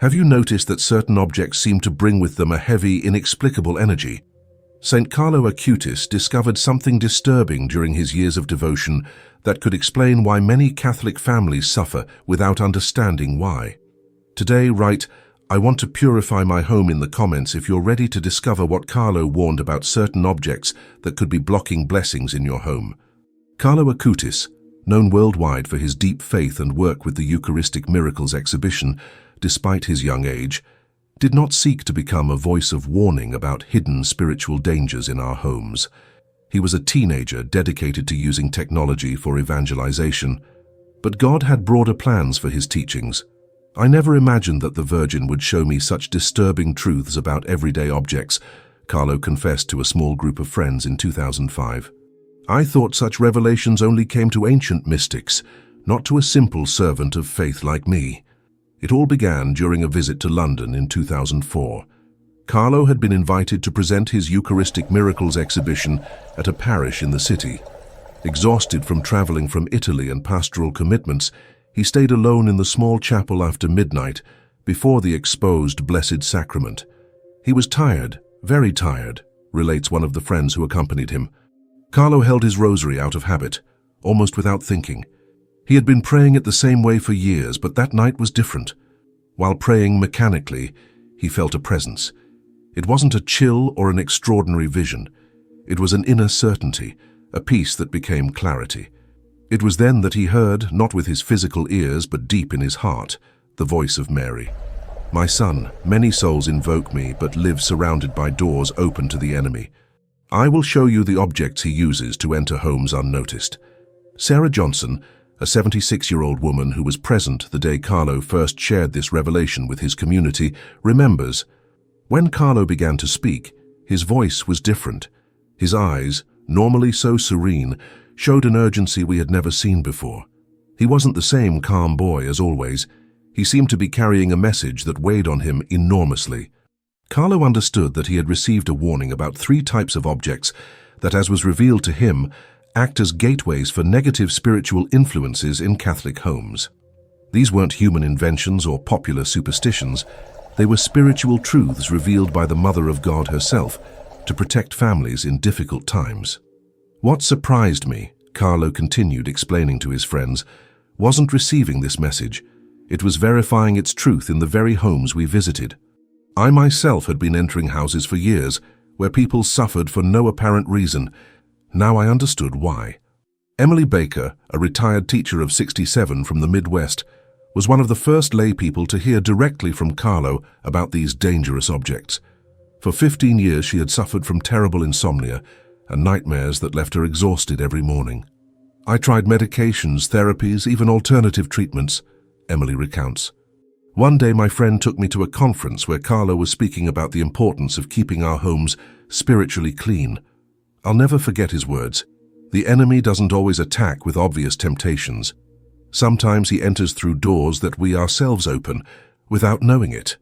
Have you noticed that certain objects seem to bring with them a heavy, inexplicable energy? St. Carlo Acutis discovered something disturbing during his years of devotion that could explain why many Catholic families suffer without understanding why. Today, write, "I want to purify my home" in the comments if you're ready to discover what Carlo warned about certain objects that could be blocking blessings in your home. Carlo Acutis, known worldwide for his deep faith and work with the Eucharistic Miracles exhibition, despite his young age, did not seek to become a voice of warning about hidden spiritual dangers in our homes. He was a teenager dedicated to using technology for evangelization, but God had broader plans for his teachings. "I never imagined that the Virgin would show me such disturbing truths about everyday objects," Carlo confessed to a small group of friends in 2005. "I thought such revelations only came to ancient mystics, not to a simple servant of faith like me." It all began during a visit to London in 2004. Carlo had been invited to present his Eucharistic Miracles exhibition at a parish in the city. Exhausted from traveling from Italy and pastoral commitments, he stayed alone in the small chapel after midnight, before the exposed Blessed Sacrament. He was tired, very tired, relates one of the friends who accompanied him. Carlo held his rosary out of habit, almost without thinking. He had been praying it the same way for years, but that night was different. While praying mechanically, he felt a presence. It wasn't a chill or an extraordinary vision. It was an inner certainty, a peace that became clarity. It was then that he heard, not with his physical ears but deep in his heart, the voice of Mary. "My son, many souls invoke me but live surrounded by doors open to the enemy. I will show you the objects he uses to enter homes unnoticed." Sarah Johnson, a 76-year-old woman who was present the day Carlo first shared this revelation with his community, remembers, "When Carlo began to speak, his voice was different. His eyes, normally so serene, showed an urgency we had never seen before. He wasn't the same calm boy as always. He seemed to be carrying a message that weighed on him enormously." Carlo understood that he had received a warning about 3 types of objects that, as was revealed to him, act as gateways for negative spiritual influences in Catholic homes. These weren't human inventions or popular superstitions. They were spiritual truths revealed by the Mother of God herself to protect families in difficult times. "What surprised me," Carlo continued explaining to his friends, "wasn't receiving this message. It was verifying its truth in the very homes we visited. I myself had been entering houses for years where people suffered for no apparent reason. Now I understood why." Emily Baker, a retired teacher of 67 from the Midwest, was one of the first lay people to hear directly from Carlo about these dangerous objects. For 15 years she had suffered from terrible insomnia and nightmares that left her exhausted every morning. "I tried medications, therapies, even alternative treatments," Emily recounts. "One day my friend took me to a conference where Carlo was speaking about the importance of keeping our homes spiritually clean. I'll never forget his words. The enemy doesn't always attack with obvious temptations. Sometimes he enters through doors that we ourselves open, without knowing it."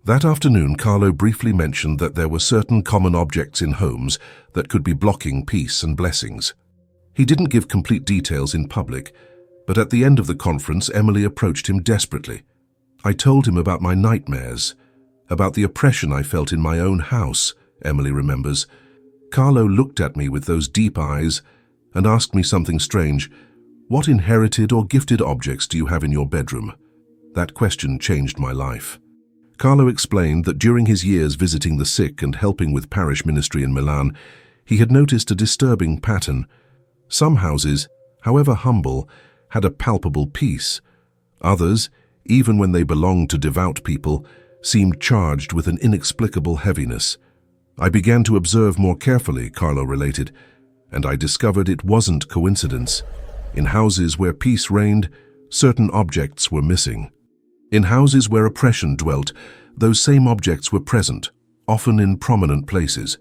That afternoon, Carlo briefly mentioned that there were certain common objects in homes that could be blocking peace and blessings. He didn't give complete details in public, but at the end of the conference, Emily approached him desperately. "I told him about my nightmares, about the oppression I felt in my own house," Emily remembers. "Carlo looked at me with those deep eyes and asked me something strange. 'What inherited or gifted objects do you have in your bedroom?' That question changed my life." Carlo explained that during his years visiting the sick and helping with parish ministry in Milan, he had noticed a disturbing pattern. Some houses, however humble, had a palpable peace. Others, even when they belonged to devout people, seemed charged with an inexplicable heaviness. "I began to observe more carefully," Carlo related, "and I discovered it wasn't coincidence. In houses where peace reigned, certain objects were missing. In houses where oppression dwelt, those same objects were present, often in prominent places."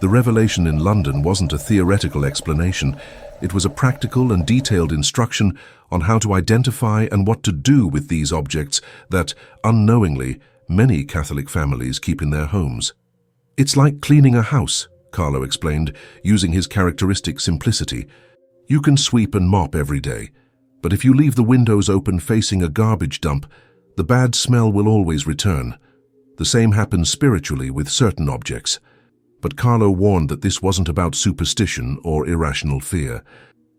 The revelation in London wasn't a theoretical explanation. It was a practical and detailed instruction on how to identify and what to do with these objects that, unknowingly, many Catholic families keep in their homes. "It's like cleaning a house," Carlo explained, using his characteristic simplicity. "You can sweep and mop every day, but if you leave the windows open facing a garbage dump, The bad smell will always return. The same happens spiritually with certain objects. But Carlo warned that this wasn't about superstition or irrational fear.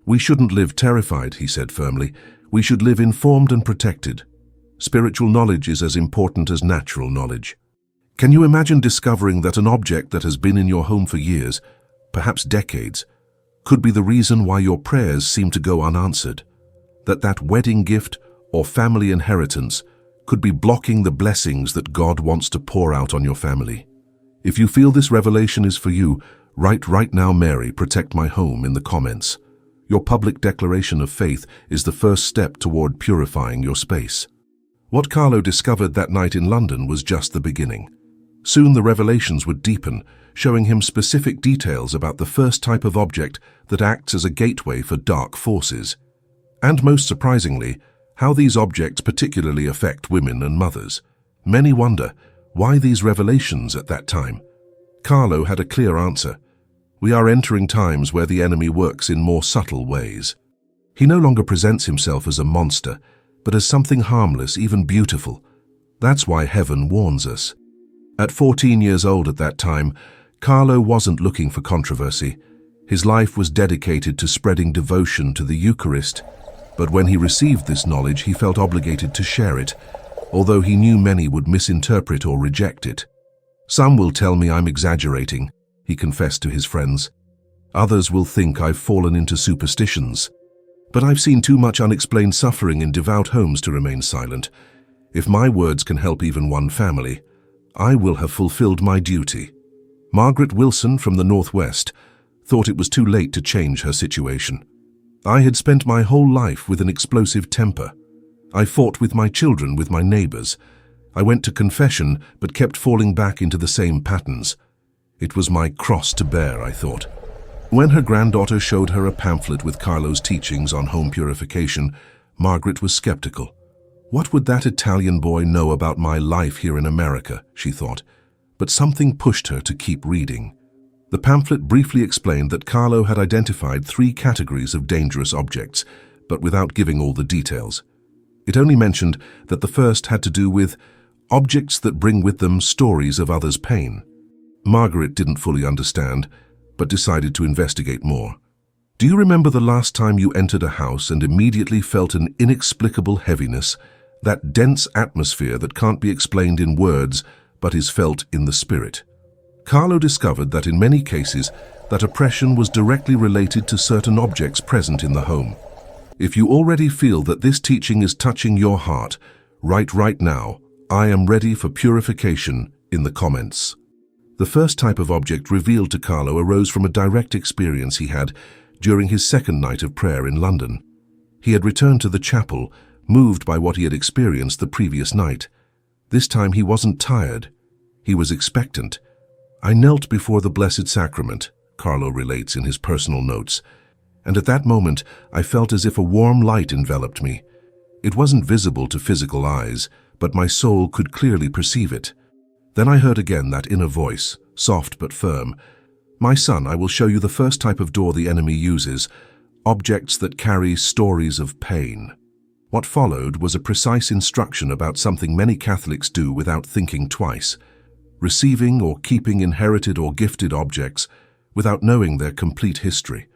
We shouldn't live terrified, he said firmly. We should live informed and protected. Spiritual knowledge is as important as natural knowledge. Can you imagine discovering that an object that has been in your home for years, perhaps decades, could be the reason why your prayers seem to go unanswered? That wedding gift or family inheritance could be blocking the blessings that God wants to pour out on your family. If you feel this revelation is for you, write "Right now, Mary, protect my home" in the comments. Your public declaration of faith is the first step toward purifying your space. What Carlo discovered that night in London was just the beginning. Soon the revelations would deepen, showing him specific details about the first type of object that acts as a gateway for dark forces. And most surprisingly, how these objects particularly affect women and mothers. Many wonder, why these revelations at that time? Carlo had a clear answer. We are entering times where the enemy works in more subtle ways. He no longer presents himself as a monster, but as something harmless, even beautiful. That's why heaven warns us. At 14 years old at that time, Carlo wasn't looking for controversy. His life was dedicated to spreading devotion to the Eucharist. But when he received this knowledge, he felt obligated to share it, although he knew many would misinterpret or reject it. Some will tell me I'm exaggerating, he confessed to his friends. Others will think I've fallen into superstitions. But I've seen too much unexplained suffering in devout homes to remain silent. If my words can help even one family, I will have fulfilled my duty. Margaret Wilson from the Northwest thought it was too late to change her situation. I had spent my whole life with an explosive temper. I fought with my children, with my neighbors. I went to confession, but kept falling back into the same patterns. It was my cross to bear, I thought. When her granddaughter showed her a pamphlet with Carlo's teachings on home purification, Margaret was skeptical. What would that Italian boy know about my life here in America, she thought. But something pushed her to keep reading. The pamphlet briefly explained that Carlo had identified 3 categories of dangerous objects, but without giving all the details. It only mentioned that the first had to do with objects that bring with them stories of others' pain. Margaret didn't fully understand, but decided to investigate more. Do you remember the last time you entered a house and immediately felt an inexplicable heaviness, that dense atmosphere that can't be explained in words but is felt in the spirit? Carlo discovered that in many cases, that oppression was directly related to certain objects present in the home. If you already feel that this teaching is touching your heart, write "Right now, I am ready for purification" in the comments. The first type of object revealed to Carlo arose from a direct experience he had during his second night of prayer in London. He had returned to the chapel, moved by what he had experienced the previous night. This time he wasn't tired. He was expectant. "I knelt before the Blessed Sacrament," Carlo relates in his personal notes, "and at that moment I felt as if a warm light enveloped me. It wasn't visible to physical eyes, but my soul could clearly perceive it. Then I heard again that inner voice, soft but firm. 'My son, I will show you the first type of door the enemy uses, objects that carry stories of pain.'" What followed was a precise instruction about something many Catholics do without thinking twice: receiving or keeping inherited or gifted objects without knowing their complete history.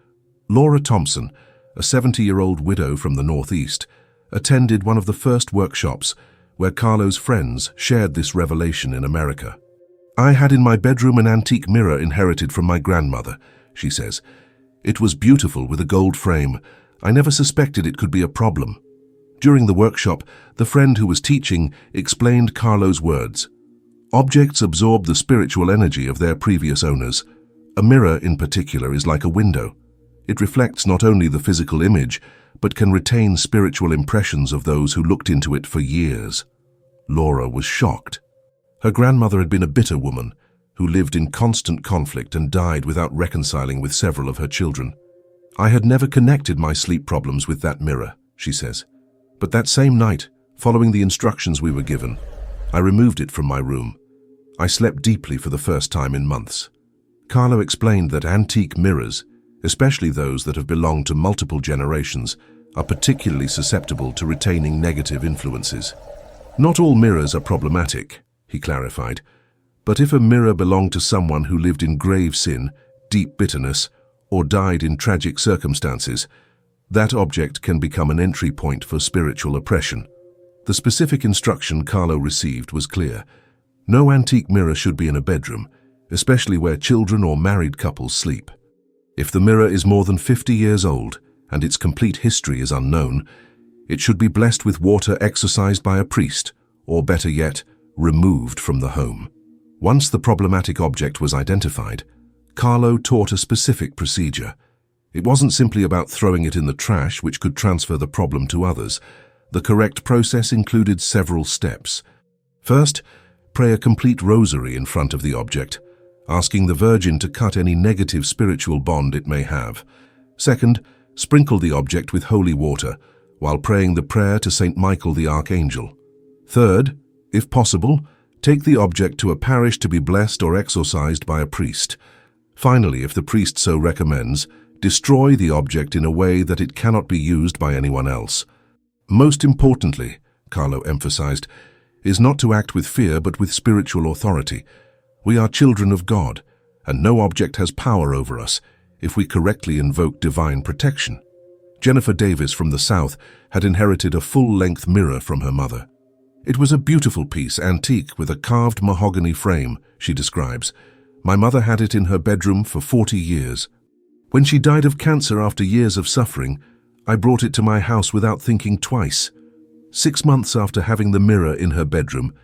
Laura Thompson, a 70-year-old widow from the Northeast, attended one of the first workshops where Carlo's friends shared this revelation in America. "I had in my bedroom an antique mirror inherited from my grandmother," she says. "It was beautiful with a gold frame. I never suspected it could be a problem." During the workshop, the friend who was teaching explained Carlo's words. Objects absorb the spiritual energy of their previous owners. A mirror, in particular, is like a window. It reflects not only the physical image, but can retain spiritual impressions of those who looked into it for years. Laura was shocked. Her grandmother had been a bitter woman who lived in constant conflict and died without reconciling with several of her children. "I had never connected my sleep problems with that mirror," she says. "But that same night, following the instructions we were given, I removed it from my room. I slept deeply for the first time in months." Carlo explained that antique mirrors, especially those that have belonged to multiple generations, are particularly susceptible to retaining negative influences. Not all mirrors are problematic, he clarified, but if a mirror belonged to someone who lived in grave sin, deep bitterness, or died in tragic circumstances, that object can become an entry point for spiritual oppression. The specific instruction Carlo received was clear. No antique mirror should be in a bedroom, especially where children or married couples sleep. If the mirror is more than 50 years old and its complete history is unknown, it should be blessed with water exorcised by a priest, or better yet, removed from the home. Once the problematic object was identified, Carlo taught a specific procedure. It wasn't simply about throwing it in the trash, which could transfer the problem to others. The correct process included several steps. First, pray a complete rosary in front of the object, asking the Virgin to cut any negative spiritual bond it may have. Second, sprinkle the object with holy water, while praying the prayer to Saint Michael the Archangel. Third, if possible, take the object to a parish to be blessed or exorcised by a priest. Finally, if the priest so recommends, destroy the object in a way that it cannot be used by anyone else. Most importantly, Carlo emphasized, is not to act with fear but with spiritual authority. We are children of God, and no object has power over us if we correctly invoke divine protection. Jennifer Davis from the South had inherited a full-length mirror from her mother. It was a beautiful piece, antique, with a carved mahogany frame, she describes. My mother had it in her bedroom for 40 years. When she died of cancer after years of suffering, I brought it to my house without thinking twice. 6 months after having the mirror in her bedroom,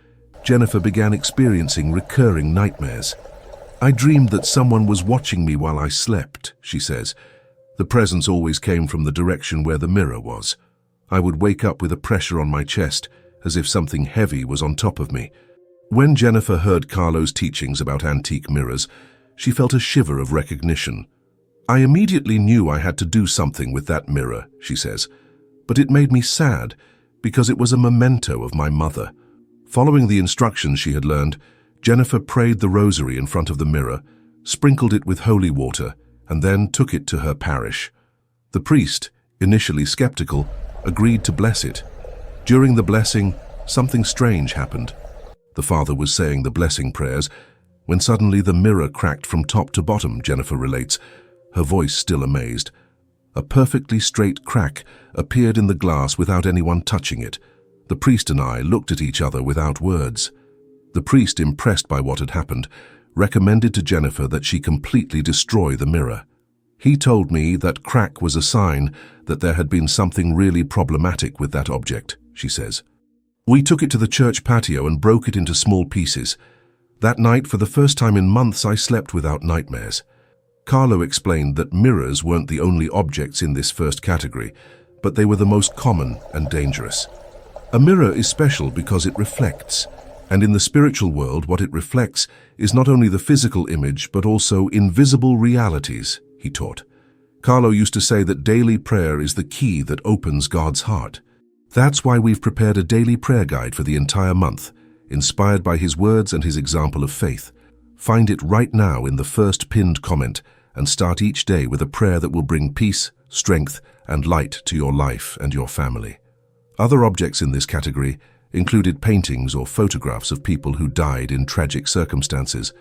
Jennifer began experiencing recurring nightmares. I dreamed that someone was watching me while I slept, she says. The presence always came from the direction where the mirror was. I would wake up with a pressure on my chest, as if something heavy was on top of me. When Jennifer heard Carlo's teachings about antique mirrors, she felt a shiver of recognition. I immediately knew I had to do something with that mirror, she says, but it made me sad because it was a memento of my mother. Following the instructions she had learned, Jennifer prayed the rosary in front of the mirror, sprinkled it with holy water, and then took it to her parish. The priest, initially skeptical, agreed to bless it. During the blessing, something strange happened. The father was saying the blessing prayers when suddenly the mirror cracked from top to bottom, Jennifer relates, her voice still amazed. A perfectly straight crack appeared in the glass without anyone touching it. The priest and I looked at each other without words. The priest, impressed by what had happened, recommended to Jennifer that she completely destroy the mirror. He told me that crack was a sign that there had been something really problematic with that object, she says. We took it to the church patio and broke it into small pieces. That night, for the first time in months, I slept without nightmares. Carlo explained that mirrors weren't the only objects in this first category, but they were the most common and dangerous. A mirror is special because it reflects, and in the spiritual world what it reflects is not only the physical image but also invisible realities, he taught. Carlo used to say that daily prayer is the key that opens God's heart. That's why we've prepared a daily prayer guide for the entire month, inspired by his words and his example of faith. Find it right now in the first pinned comment and start each day with a prayer that will bring peace, strength, and light to your life and your family. Other objects in this category included paintings or photographs of people who died in tragic circumstances,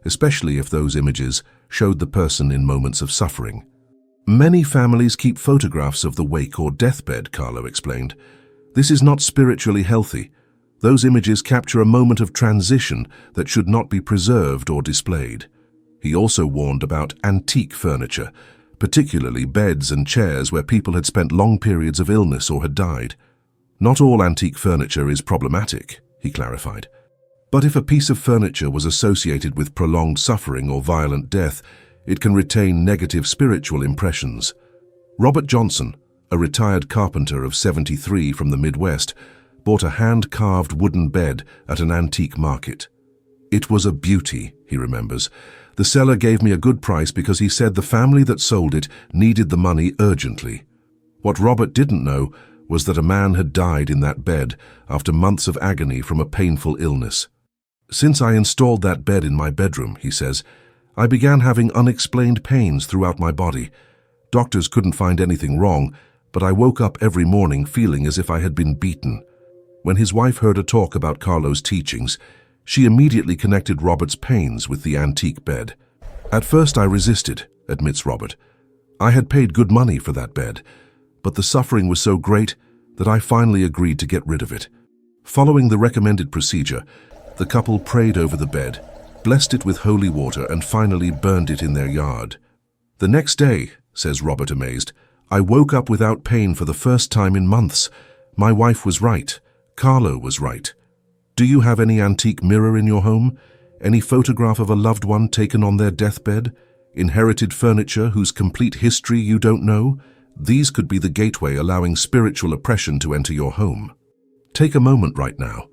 especially if those images showed the person in moments of suffering. Many families keep photographs of the wake or deathbed, Carlo explained. This is not spiritually healthy. Those images capture a moment of transition that should not be preserved or displayed. He also warned about antique furniture, particularly beds and chairs where people had spent long periods of illness or had died. Not all antique furniture is problematic, he clarified. But if a piece of furniture was associated with prolonged suffering or violent death, it can retain negative spiritual impressions. Robert Johnson, a retired carpenter of 73 from the Midwest, bought a hand-carved wooden bed at an antique market. It was a beauty, he remembers. The seller gave me a good price because he said the family that sold it needed the money urgently. What Robert didn't know was that a man had died in that bed after months of agony from a painful illness. Since I installed that bed in my bedroom, he says, I began having unexplained pains throughout my body. Doctors couldn't find anything wrong, but I woke up every morning feeling as if I had been beaten. When his wife heard her talk about Carlo's teachings, she immediately connected Robert's pains with the antique bed. "At first I resisted," admits Robert. "I had paid good money for that bed, but the suffering was so great that I finally agreed to get rid of it." Following the recommended procedure, the couple prayed over the bed, blessed it with holy water, and finally burned it in their yard. "The next day," says Robert amazed, "I woke up without pain for the first time in months. My wife was right. Carlo was right." Do you have any antique mirror in your home? Any photograph of a loved one taken on their deathbed? Inherited furniture whose complete history you don't know? These could be the gateway allowing spiritual oppression to enter your home. Take a moment right now.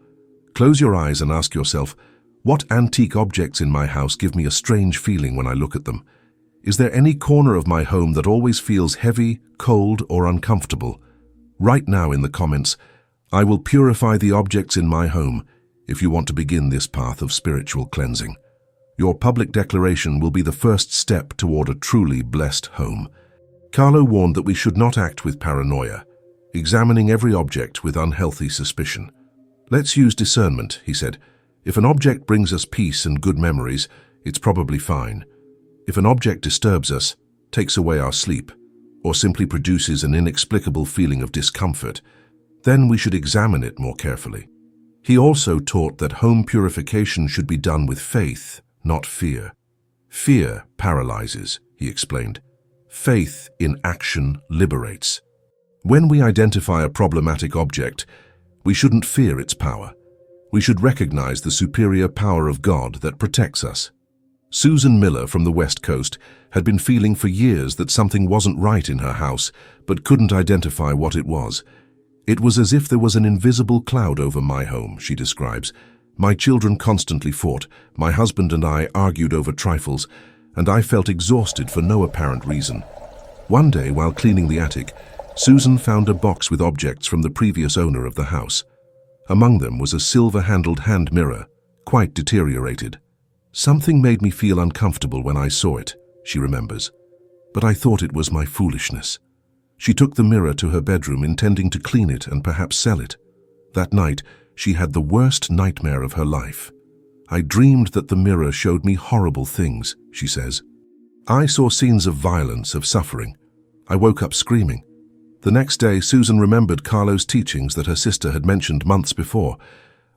Close your eyes and ask yourself, what antique objects in my house give me a strange feeling when I look at them? Is there any corner of my home that always feels heavy, cold, or uncomfortable? Write now in the comments, "I will purify the objects in my home," if you want to begin this path of spiritual cleansing. Your public declaration will be the first step toward a truly blessed home. Carlo warned that we should not act with paranoia, examining every object with unhealthy suspicion. "Let's use discernment," he said. "If an object brings us peace and good memories, it's probably fine. If an object disturbs us, takes away our sleep, or simply produces an inexplicable feeling of discomfort, then we should examine it more carefully." He also taught that home purification should be done with faith, not fear. "Fear paralyzes," he explained. "Faith in action liberates." When we identify a problematic object, we shouldn't fear its power. We should recognize the superior power of God that protects us. Susan Miller from the West Coast had been feeling for years that something wasn't right in her house, but couldn't identify what it was. "It was as if there was an invisible cloud over my home," she describes. "My children constantly fought, my husband and I argued over trifles, and I felt exhausted for no apparent reason." One day, while cleaning the attic, Susan found a box with objects from the previous owner of the house. Among them was a silver-handled hand mirror, quite deteriorated. "Something made me feel uncomfortable when I saw it," she remembers. "But I thought it was my foolishness." She took the mirror to her bedroom, intending to clean it and perhaps sell it. That night, she had the worst nightmare of her life. "I dreamed that the mirror showed me horrible things," she says. "I saw scenes of violence, of suffering. I woke up screaming." The next day, Susan remembered Carlo's teachings that her sister had mentioned months before.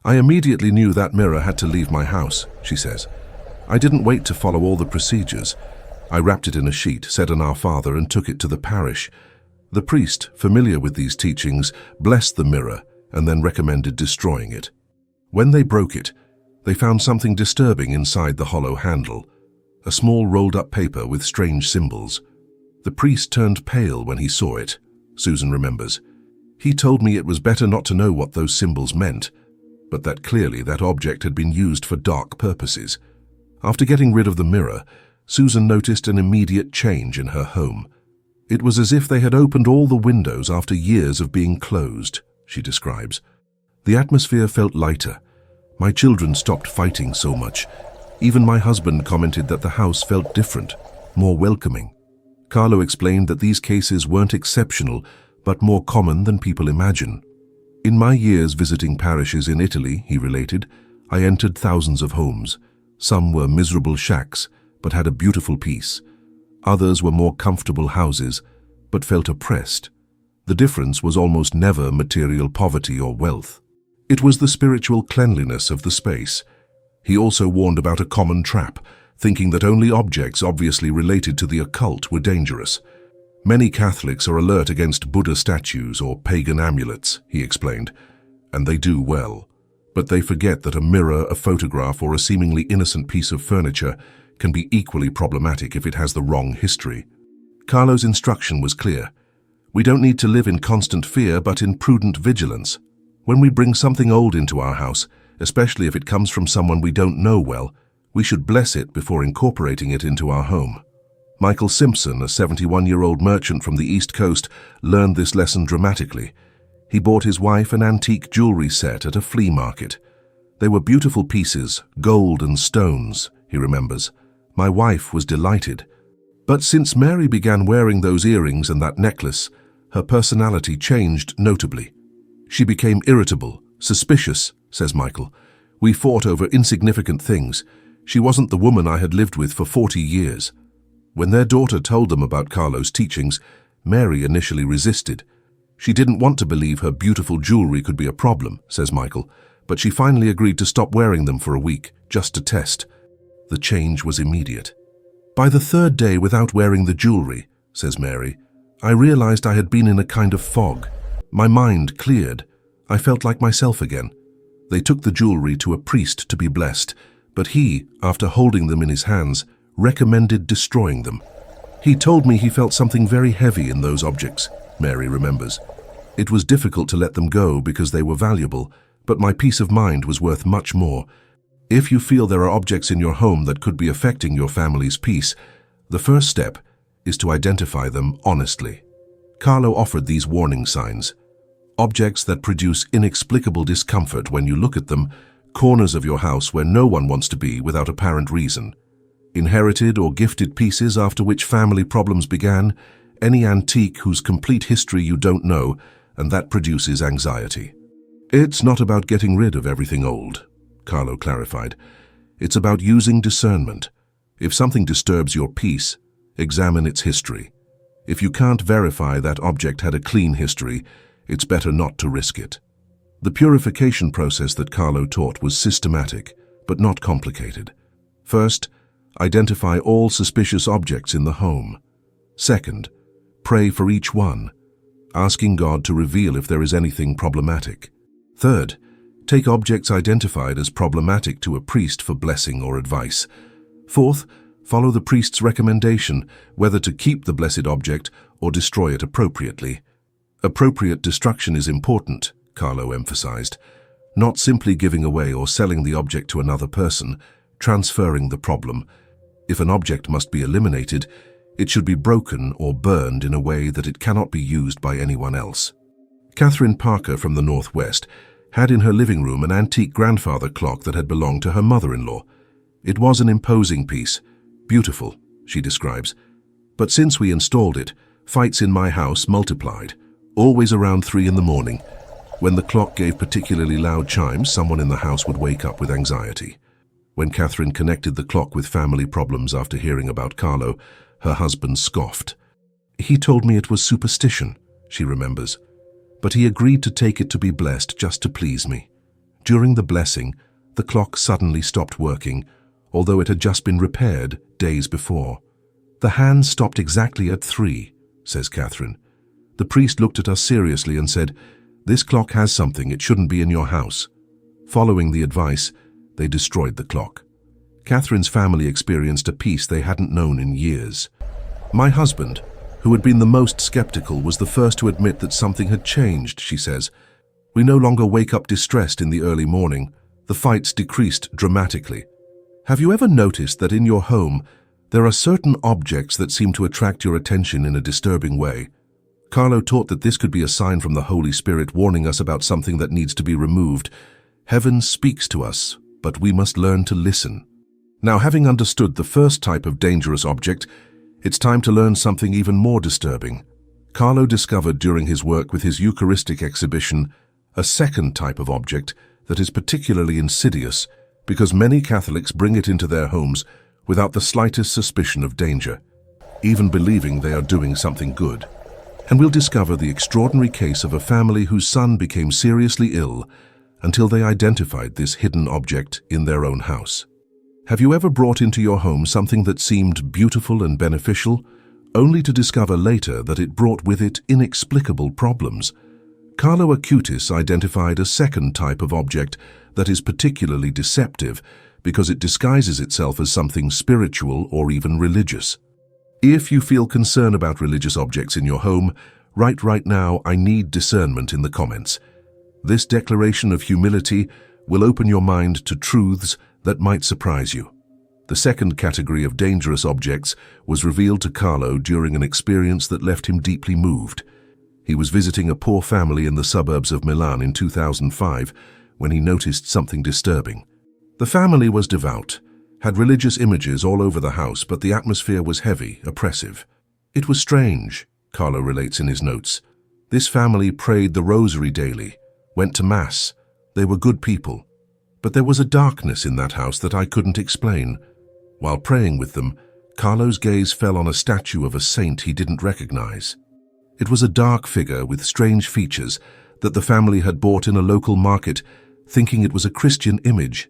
"I immediately knew that mirror had to leave my house," she says. "I didn't wait to follow all the procedures. I wrapped it in a sheet, said an Our Father, and took it to the parish. The priest, familiar with these teachings, blessed the mirror and then recommended destroying it. When they broke it, they found something disturbing inside the hollow handle, a small rolled-up paper with strange symbols. The priest turned pale when he saw it," Susan remembers. "He told me it was better not to know what those symbols meant, but that clearly that object had been used for dark purposes." After getting rid of the mirror, Susan noticed an immediate change in her home. "It was as if they had opened all the windows after years of being closed," she describes. "The atmosphere felt lighter. My children stopped fighting so much. Even my husband commented that the house felt different, more welcoming." Carlo explained that these cases weren't exceptional, but more common than people imagine. "In my years visiting parishes in Italy," he related, "I entered thousands of homes. Some were miserable shacks, but had a beautiful peace. Others were more comfortable houses, but felt oppressed. The difference was almost never material poverty or wealth. It was the spiritual cleanliness of the space." He also warned about a common trap, thinking that only objects obviously related to the occult were dangerous. "Many Catholics are alert against Buddha statues or pagan amulets," he explained, "and they do well. But they forget that a mirror, a photograph, or a seemingly innocent piece of furniture can be equally problematic if it has the wrong history." Carlo's instruction was clear. We don't need to live in constant fear, but in prudent vigilance. When we bring something old into our house, especially if it comes from someone we don't know well, we should bless it before incorporating it into our home. Michael Simpson, a 71-year-old merchant from the East Coast, learned this lesson dramatically. He bought his wife an antique jewelry set at a flea market. "They were beautiful pieces, gold and stones," he remembers. "My wife was delighted. But since Mary began wearing those earrings and that necklace, her personality changed notably. She became irritable, Suspicious, says Michael. We fought over insignificant things. She wasn't the woman I had lived with for 40 years. When their daughter told them about Carlo's teachings, Mary initially resisted. She didn't want to believe her beautiful jewelry could be a problem, says Michael, but she finally agreed to stop wearing them for a week, just to test. The change was immediate. By the third day without wearing the jewelry, says Mary, I realized I had been in a kind of fog. My mind cleared. I felt like myself again. They took the jewelry to a priest to be blessed, but he, after holding them in his hands, recommended destroying them. He told me he felt something very heavy in those objects, Mary remembers. It was difficult to let them go because they were valuable, but my peace of mind was worth much more. If you feel there are objects in your home that could be affecting your family's peace, the first step is to identify them honestly. Carlo offered these warning signs. Objects that produce inexplicable discomfort when you look at them, corners of your house where no one wants to be without apparent reason. Inherited or gifted pieces after which family problems began, any antique whose complete history you don't know, and that produces anxiety. It's not about getting rid of everything old, Carlo clarified. It's about using discernment. If something disturbs your peace, examine its history. If you can't verify that object had a clean history, it's better not to risk it. The purification process that Carlo taught was systematic, but not complicated. First, identify all suspicious objects in the home. Second, pray for each one, asking God to reveal if there is anything problematic. Third, take objects identified as problematic to a priest for blessing or advice. Fourth, follow the priest's recommendation whether to keep the blessed object or destroy it appropriately. Appropriate destruction is important, Carlo emphasized, not simply giving away or selling the object to another person, transferring the problem. If an object must be eliminated, it should be broken or burned in a way that it cannot be used by anyone else. Catherine Parker from the Northwest had in her living room an antique grandfather clock that had belonged to her mother-in-law. It was an imposing piece, beautiful, she describes. But since we installed it, fights in my house multiplied, always around 3 in the morning. When the clock gave particularly loud chimes, someone in the house would wake up with anxiety. When Catherine connected the clock with family problems after hearing about Carlo, her husband scoffed. He told me it was superstition, she remembers, but he agreed to take it to be blessed just to please me. During the blessing, the clock suddenly stopped working, although it had just been repaired days before. The hands stopped exactly at 3, says Catherine. The priest looked at us seriously and said, "This clock has something, it shouldn't be in your house." Following the advice, they destroyed the clock. Catherine's family experienced a peace they hadn't known in years. My husband, who had been the most skeptical, was the first to admit that something had changed, she says. We no longer wake up distressed in the early morning. The fights decreased dramatically. Have you ever noticed that in your home, there are certain objects that seem to attract your attention in a disturbing way? Carlo taught that this could be a sign from the Holy Spirit warning us about something that needs to be removed. Heaven speaks to us, but we must learn to listen. Now, having understood the first type of dangerous object, it's time to learn something even more disturbing. Carlo discovered during his work with his Eucharistic exhibition a second type of object that is particularly insidious because many Catholics bring it into their homes without the slightest suspicion of danger, even believing they are doing something good. And we'll discover the extraordinary case of a family whose son became seriously ill until they identified this hidden object in their own house. Have you ever brought into your home something that seemed beautiful and beneficial, only to discover later that it brought with it inexplicable problems? Carlo Acutis identified a second type of object that is particularly deceptive because it disguises itself as something spiritual or even religious. If you feel concern about religious objects in your home, write right now, "I need discernment" in the comments. This declaration of humility will open your mind to truths that might surprise you. The second category of dangerous objects was revealed to Carlo during an experience that left him deeply moved. He was visiting a poor family in the suburbs of Milan in 2005 when he noticed something disturbing. The family was devout, had religious images all over the house, but the atmosphere was heavy, oppressive. It was strange, Carlo relates in his notes. This family prayed the rosary daily, went to Mass, They were good people, but there was a darkness in that house that I couldn't explain. While praying with them, Carlo's gaze fell on a statue of a saint he didn't recognize. It was a dark figure with strange features that the family had bought in a local market, thinking it was a Christian image.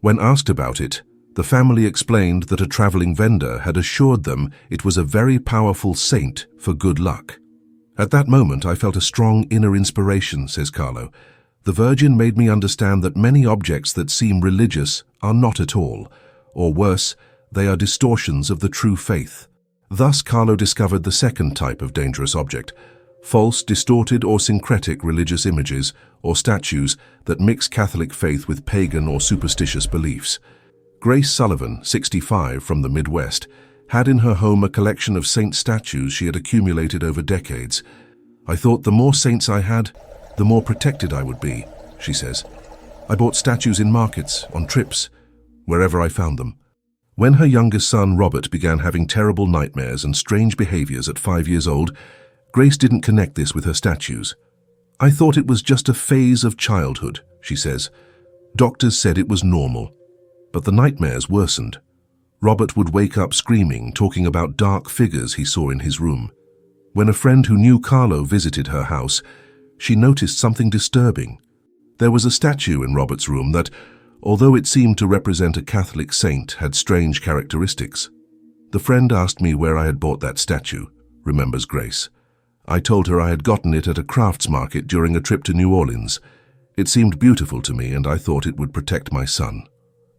When asked about it, the family explained that a traveling vendor had assured them it was a very powerful saint for good luck. At that moment, I felt a strong inner inspiration, says Carlo. The Virgin made me understand that many objects that seem religious are not at all, or worse, they are distortions of the true faith. Thus, Carlo discovered the second type of dangerous object: false, distorted or syncretic religious images or statues that mix Catholic faith with pagan or superstitious beliefs. Grace Sullivan, 65, from the Midwest, had in her home a collection of saint statues she had accumulated over decades. I thought the more saints I had, the more protected I would be, she says. I bought statues in markets, on trips, wherever I found them. When her youngest son, Robert, began having terrible nightmares and strange behaviors at 5 years old, Grace didn't connect this with her statues. I thought it was just a phase of childhood, she says. Doctors said it was normal. But the nightmares worsened. Robert would wake up screaming, talking about dark figures he saw in his room. When a friend who knew Carlo visited her house, she noticed something disturbing. There was a statue in Robert's room that, although it seemed to represent a Catholic saint, had strange characteristics. The friend asked me where I had bought that statue, remembers Grace. I told her I had gotten it at a crafts market during a trip to New Orleans. It seemed beautiful to me and I thought it would protect my son.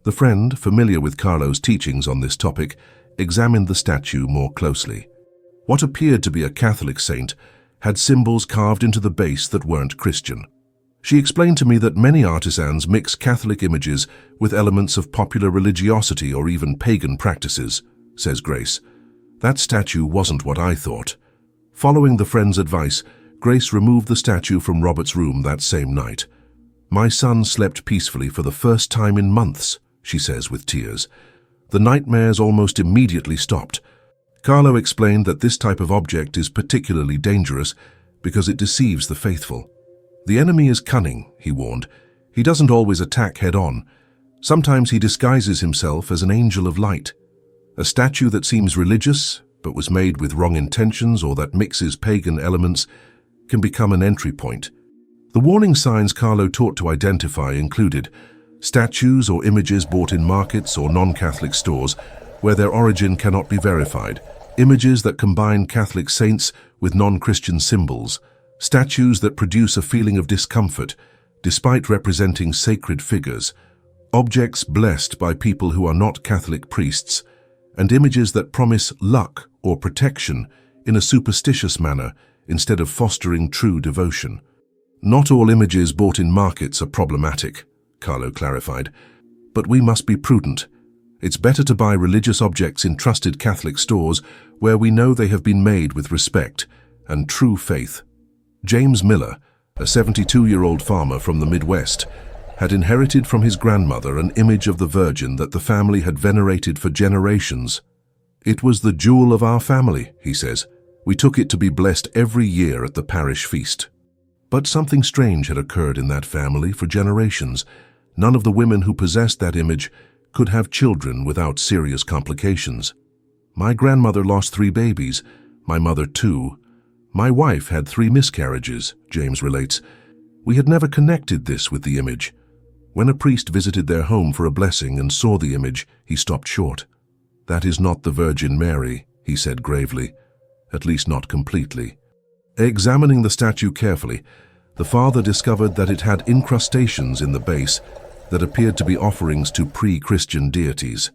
The friend, familiar with Carlo's teachings on this topic, examined the statue more closely. What appeared to be a Catholic saint had symbols carved into the base that weren't Christian. She explained to me that many artisans mix Catholic images with elements of popular religiosity or even pagan practices, says Grace. That statue wasn't what I thought. Following the friend's advice, Grace removed the statue from Robert's room that same night. My son slept peacefully for the first time in months, she says with tears. The nightmares almost immediately stopped. Carlo explained that this type of object is particularly dangerous because it deceives the faithful. The enemy is cunning, he warned. He doesn't always attack head-on. Sometimes he disguises himself as an angel of light. A statue that seems religious, but was made with wrong intentions or that mixes pagan elements, can become an entry point. The warning signs Carlo taught to identify included statues or images bought in markets or non-Catholic stores where their origin cannot be verified, images that combine Catholic saints with non-Christian symbols, statues that produce a feeling of discomfort despite representing sacred figures, objects blessed by people who are not Catholic priests, and images that promise luck or protection in a superstitious manner instead of fostering true devotion. Not all images bought in markets are problematic, Carlo clarified, but we must be prudent. It's better to buy religious objects in trusted Catholic stores where we know they have been made with respect and true faith. James Miller, a 72-year-old farmer from the Midwest, had inherited from his grandmother an image of the Virgin that the family had venerated for generations. It was the jewel of our family, he says. We took it to be blessed every year at the parish feast. But something strange had occurred in that family for generations. None of the women who possessed that image could have children without serious complications. My grandmother lost 3 babies, my mother 2. My wife had 3 miscarriages, James relates. We had never connected this with the image. When a priest visited their home for a blessing and saw the image, he stopped short. That is not the Virgin Mary, he said gravely, at least not completely. Examining the statue carefully, the father discovered that it had incrustations in the base that appeared to be offerings to pre-Christian deities.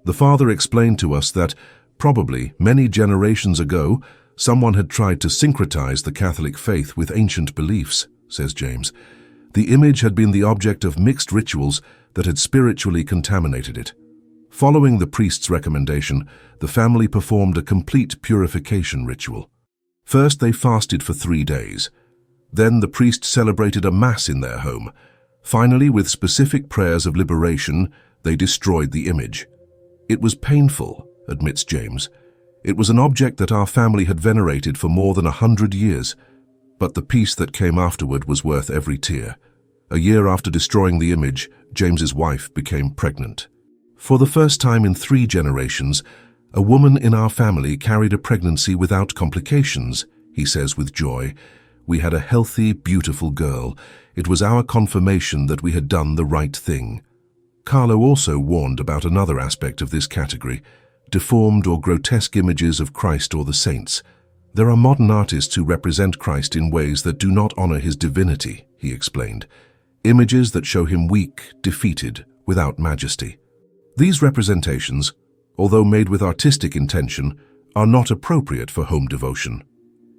The father explained to us that, probably many generations ago, someone had tried to syncretize the Catholic faith with ancient beliefs, says James. The image had been the object of mixed rituals that had spiritually contaminated it. Following the priest's recommendation, the family performed a complete purification ritual. First, they fasted for 3 days. Then the priest celebrated a mass in their home. Finally, with specific prayers of liberation, they destroyed the image. It was painful, admits James. It was an object that our family had venerated for more than 100 years, but the peace that came afterward was worth every tear. A year after destroying the image, James's wife became pregnant. For the first time in 3 generations, a woman in our family carried a pregnancy without complications, he says with joy. We had a healthy, beautiful girl. It was our confirmation that we had done the right thing. Carlo also warned about another aspect of this category, deformed or grotesque images of Christ or the saints. There are modern artists who represent Christ in ways that do not honor his divinity, he explained. Images that show him weak, defeated, without majesty. These representations, although made with artistic intention, are not appropriate for home devotion.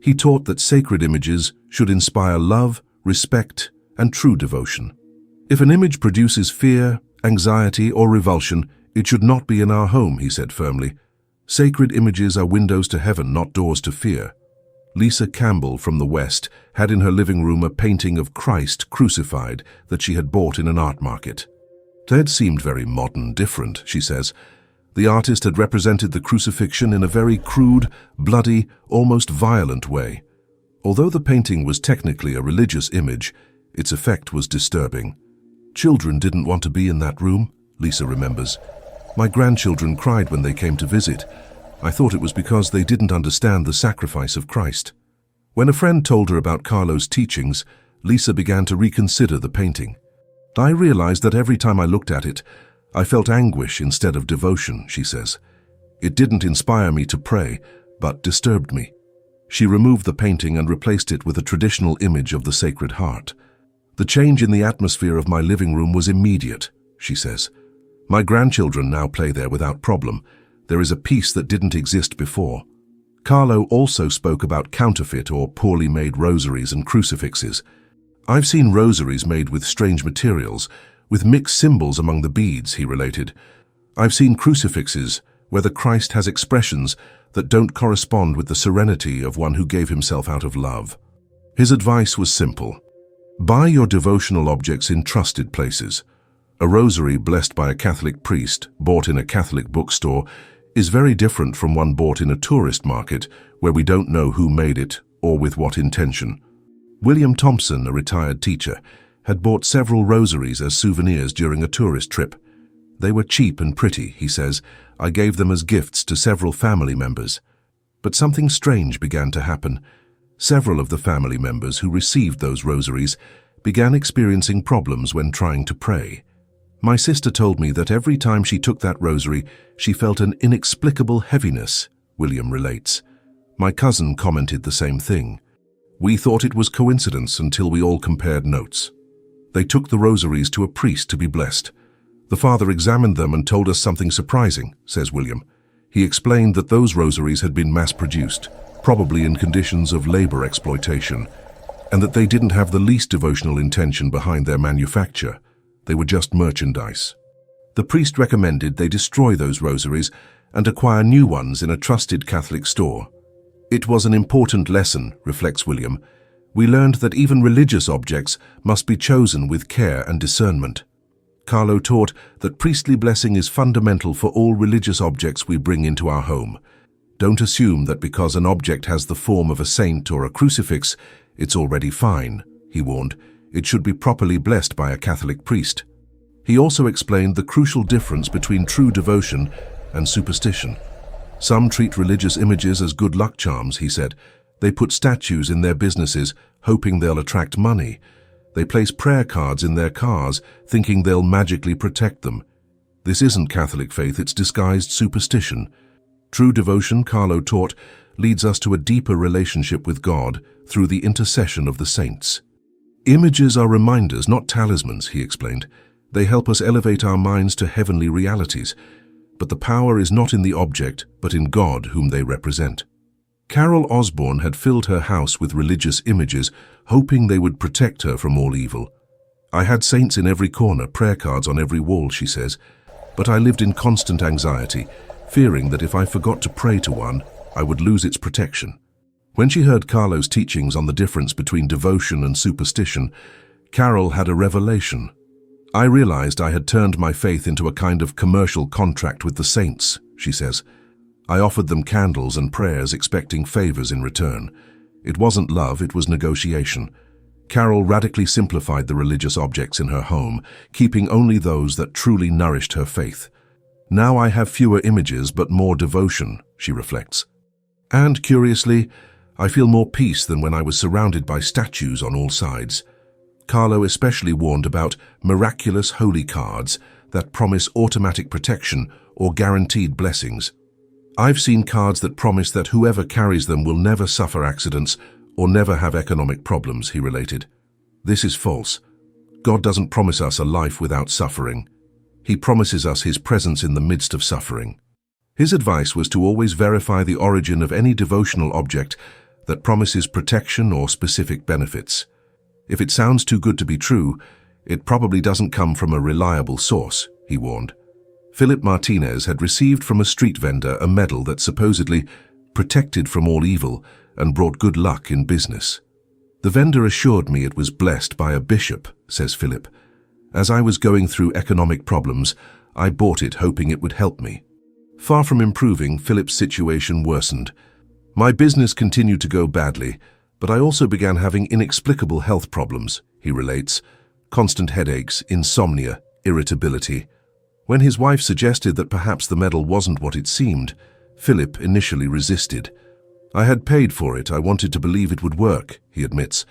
He taught that sacred images should inspire love, respect, and true devotion. If an image produces fear, anxiety, or revulsion, it should not be in our home, he said firmly. Sacred images are windows to heaven, not doors to fear. Lisa Campbell from the West had in her living room a painting of Christ crucified that she had bought in an art market. It seemed very modern, different, she says. The artist had represented the crucifixion in a very crude, bloody, almost violent way. Although the painting was technically a religious image, its effect was disturbing. Children didn't want to be in that room, Lisa remembers. My grandchildren cried when they came to visit. I thought it was because they didn't understand the sacrifice of Christ. When a friend told her about Carlo's teachings, Lisa began to reconsider the painting. I realized that every time I looked at it, I felt anguish instead of devotion, she says. It didn't inspire me to pray, but disturbed me. She removed the painting and replaced it with a traditional image of the Sacred Heart. The change in the atmosphere of my living room was immediate, she says. My grandchildren now play there without problem. There is a peace that didn't exist before. Carlo also spoke about counterfeit or poorly made rosaries and crucifixes. I've seen rosaries made with strange materials, with mixed symbols among the beads, he related. I've seen crucifixes where the Christ has expressions that don't correspond with the serenity of one who gave himself out of love. His advice was simple. Buy your devotional objects in trusted places. A rosary blessed by a Catholic priest, bought in a Catholic bookstore, is very different from one bought in a tourist market where we don't know who made it or with what intention. William Thompson, a retired teacher, had bought several rosaries as souvenirs during a tourist trip. They were cheap and pretty, he says. I gave them as gifts to several family members. But something strange began to happen. Several of the family members who received those rosaries began experiencing problems when trying to pray. My sister told me that every time she took that rosary, she felt an inexplicable heaviness, William relates. My cousin commented the same thing. We thought it was coincidence until we all compared notes. They took the rosaries to a priest to be blessed. The father examined them and told us something surprising, says William. He explained that those rosaries had been mass-produced, probably in conditions of labor exploitation, and that they didn't have the least devotional intention behind their manufacture. They were just merchandise. The priest recommended they destroy those rosaries and acquire new ones in a trusted Catholic store. It was an important lesson, reflects William. We learned that even religious objects must be chosen with care and discernment. Carlo taught that priestly blessing is fundamental for all religious objects we bring into our home. Don't assume that because an object has the form of a saint or a crucifix, it's already fine, he warned. It should be properly blessed by a Catholic priest. He also explained the crucial difference between true devotion and superstition. Some treat religious images as good luck charms, he said. They put statues in their businesses, hoping they'll attract money. They place prayer cards in their cars, thinking they'll magically protect them. This isn't Catholic faith, it's disguised superstition. True devotion, Carlo taught, leads us to a deeper relationship with God through the intercession of the saints. Images are reminders, not talismans, he explained. They help us elevate our minds to heavenly realities. But the power is not in the object, but in God whom they represent. Carol Osborne had filled her house with religious images, hoping they would protect her from all evil. I had saints in every corner, prayer cards on every wall, she says, but I lived in constant anxiety, fearing that if I forgot to pray to one, I would lose its protection. When she heard Carlo's teachings on the difference between devotion and superstition, Carol had a revelation. I realized I had turned my faith into a kind of commercial contract with the saints, she says. I offered them candles and prayers expecting favors in return. It wasn't love, it was negotiation. Carol radically simplified the religious objects in her home, keeping only those that truly nourished her faith. Now I have fewer images but more devotion, she reflects. And, curiously, I feel more peace than when I was surrounded by statues on all sides. Carlo especially warned about miraculous holy cards that promise automatic protection or guaranteed blessings. I've seen cards that promise that whoever carries them will never suffer accidents or never have economic problems, he related. This is false. God doesn't promise us a life without suffering. He promises us His presence in the midst of suffering. His advice was to always verify the origin of any devotional object that promises protection or specific benefits. If it sounds too good to be true, it probably doesn't come from a reliable source, he warned. Philip Martinez had received from a street vendor a medal that supposedly protected from all evil and brought good luck in business. The vendor assured me it was blessed by a bishop, says Philip. As I was going through economic problems, I bought it hoping it would help me. Far from improving, Philip's situation worsened. My business continued to go badly, but I also began having inexplicable health problems, he relates. Constant headaches, insomnia, irritability. When his wife suggested that perhaps the medal wasn't what it seemed, Philip initially resisted. I had paid for it, I wanted to believe it would work, he admits,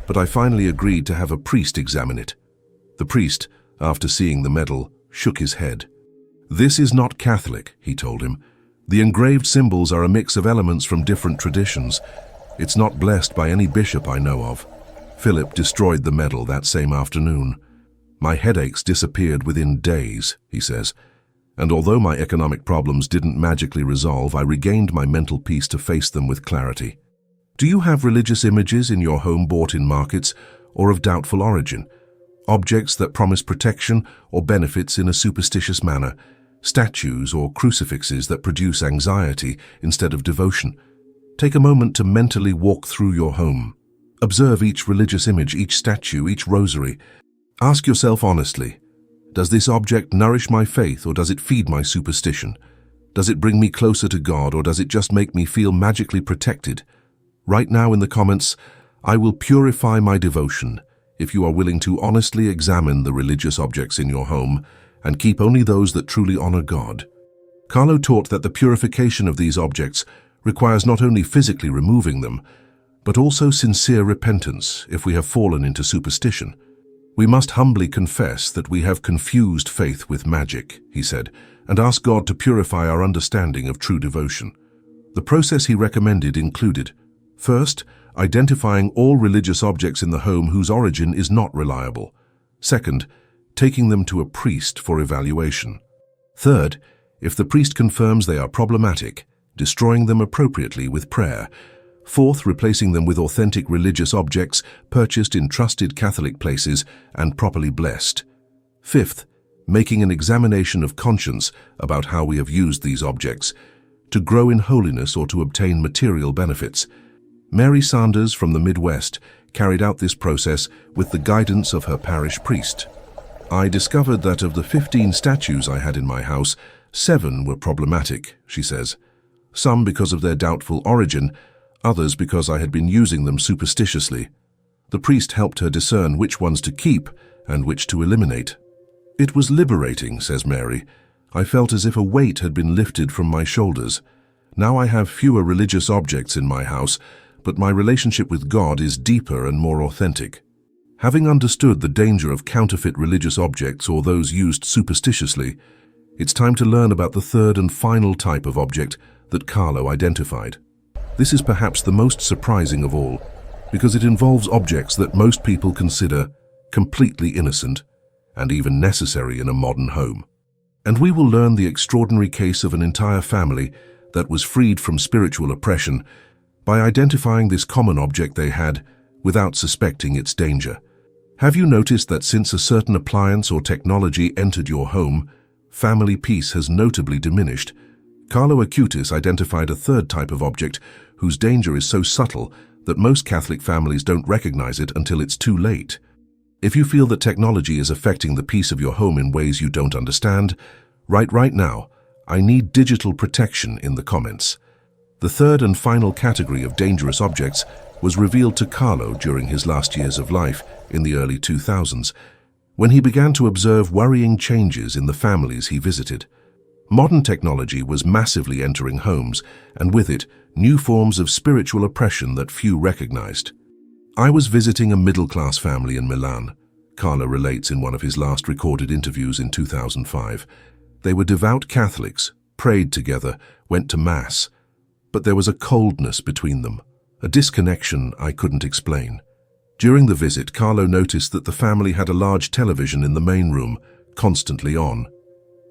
but I finally agreed to have a priest examine it. The priest, after seeing the medal, shook his head. This is not Catholic, he told him. The engraved symbols are a mix of elements from different traditions. It's not blessed by any bishop I know of. Philip destroyed the medal that same afternoon. My headaches disappeared within days, he says, and although my economic problems didn't magically resolve, I regained my mental peace to face them with clarity. Do you have religious images in your home bought in markets or of doubtful origin? Objects that promise protection or benefits in a superstitious manner? Statues or crucifixes that produce anxiety instead of devotion? Take a moment to mentally walk through your home. Observe each religious image, each statue, each rosary. Ask yourself honestly, does this object nourish my faith or does it feed my superstition? Does it bring me closer to God or does it just make me feel magically protected? Write now in the comments, I will purify my devotion, if you are willing to honestly examine the religious objects in your home and keep only those that truly honor God. Carlo taught that the purification of these objects requires not only physically removing them, but also sincere repentance if we have fallen into superstition. We must humbly confess that we have confused faith with magic, he said, and ask God to purify our understanding of true devotion. The process he recommended included, first, identifying all religious objects in the home whose origin is not reliable. Second, taking them to a priest for evaluation. Third, if the priest confirms they are problematic, destroying them appropriately with prayer. Fourth, replacing them with authentic religious objects purchased in trusted Catholic places and properly blessed. Fifth, making an examination of conscience about how we have used these objects, to grow in holiness or to obtain material benefits. Mary Sanders from the Midwest carried out this process with the guidance of her parish priest. I discovered that of the 15 statues I had in my house, 7 were problematic, she says. Some because of their doubtful origin, others because I had been using them superstitiously. The priest helped her discern which ones to keep and which to eliminate. It was liberating, says Mary. I felt as if a weight had been lifted from my shoulders. Now I have fewer religious objects in my house, but my relationship with God is deeper and more authentic. Having understood the danger of counterfeit religious objects or those used superstitiously, it's time to learn about the third and final type of object that Carlo identified. This is perhaps the most surprising of all, because it involves objects that most people consider completely innocent and even necessary in a modern home. And we will learn the extraordinary case of an entire family that was freed from spiritual oppression by identifying this common object they had without suspecting its danger. Have you noticed that since a certain appliance or technology entered your home, family peace has notably diminished? Carlo Acutis identified a third type of object whose danger is so subtle that most Catholic families don't recognize it until it's too late. If you feel that technology is affecting the peace of your home in ways you don't understand, write right now, I need digital protection in the comments. The third and final category of dangerous objects was revealed to Carlo during his last years of life in the early 2000s, when he began to observe worrying changes in the families he visited. Modern technology was massively entering homes, and with it, new forms of spiritual oppression that few recognized. "I was visiting a middle-class family in Milan," Carlo relates in one of his last recorded interviews in 2005. "They were devout Catholics, prayed together, went to Mass. But there was a coldness between them, a disconnection I couldn't explain." During the visit, Carlo noticed that the family had a large television in the main room, constantly on.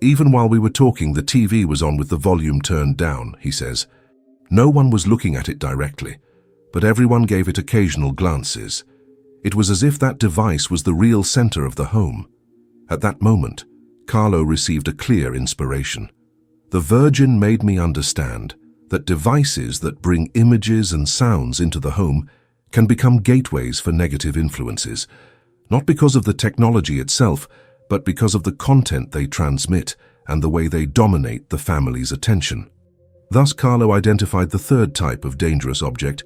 "Even while we were talking, the TV was on with the volume turned down," he says. "No one was looking at it directly, but everyone gave it occasional glances. It was as if that device was the real center of the home." At that moment, Carlo received a clear inspiration. "The Virgin made me understand that devices that bring images and sounds into the home can become gateways for negative influences, not because of the technology itself, but because of the content they transmit and the way they dominate the family's attention." Thus, Carlo identified the third type of dangerous object: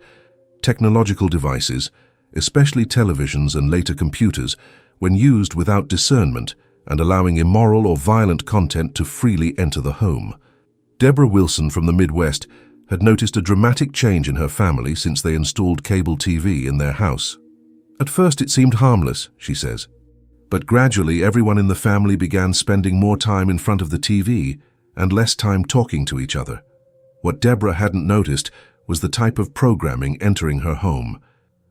technological devices, especially televisions and later computers, when used without discernment and allowing immoral or violent content to freely enter the home. Deborah Wilson from the Midwest had noticed a dramatic change in her family since they installed cable TV in their house. "At first it seemed harmless," she says, "but gradually everyone in the family began spending more time in front of the TV and less time talking to each other." What Deborah hadn't noticed was the type of programming entering her home.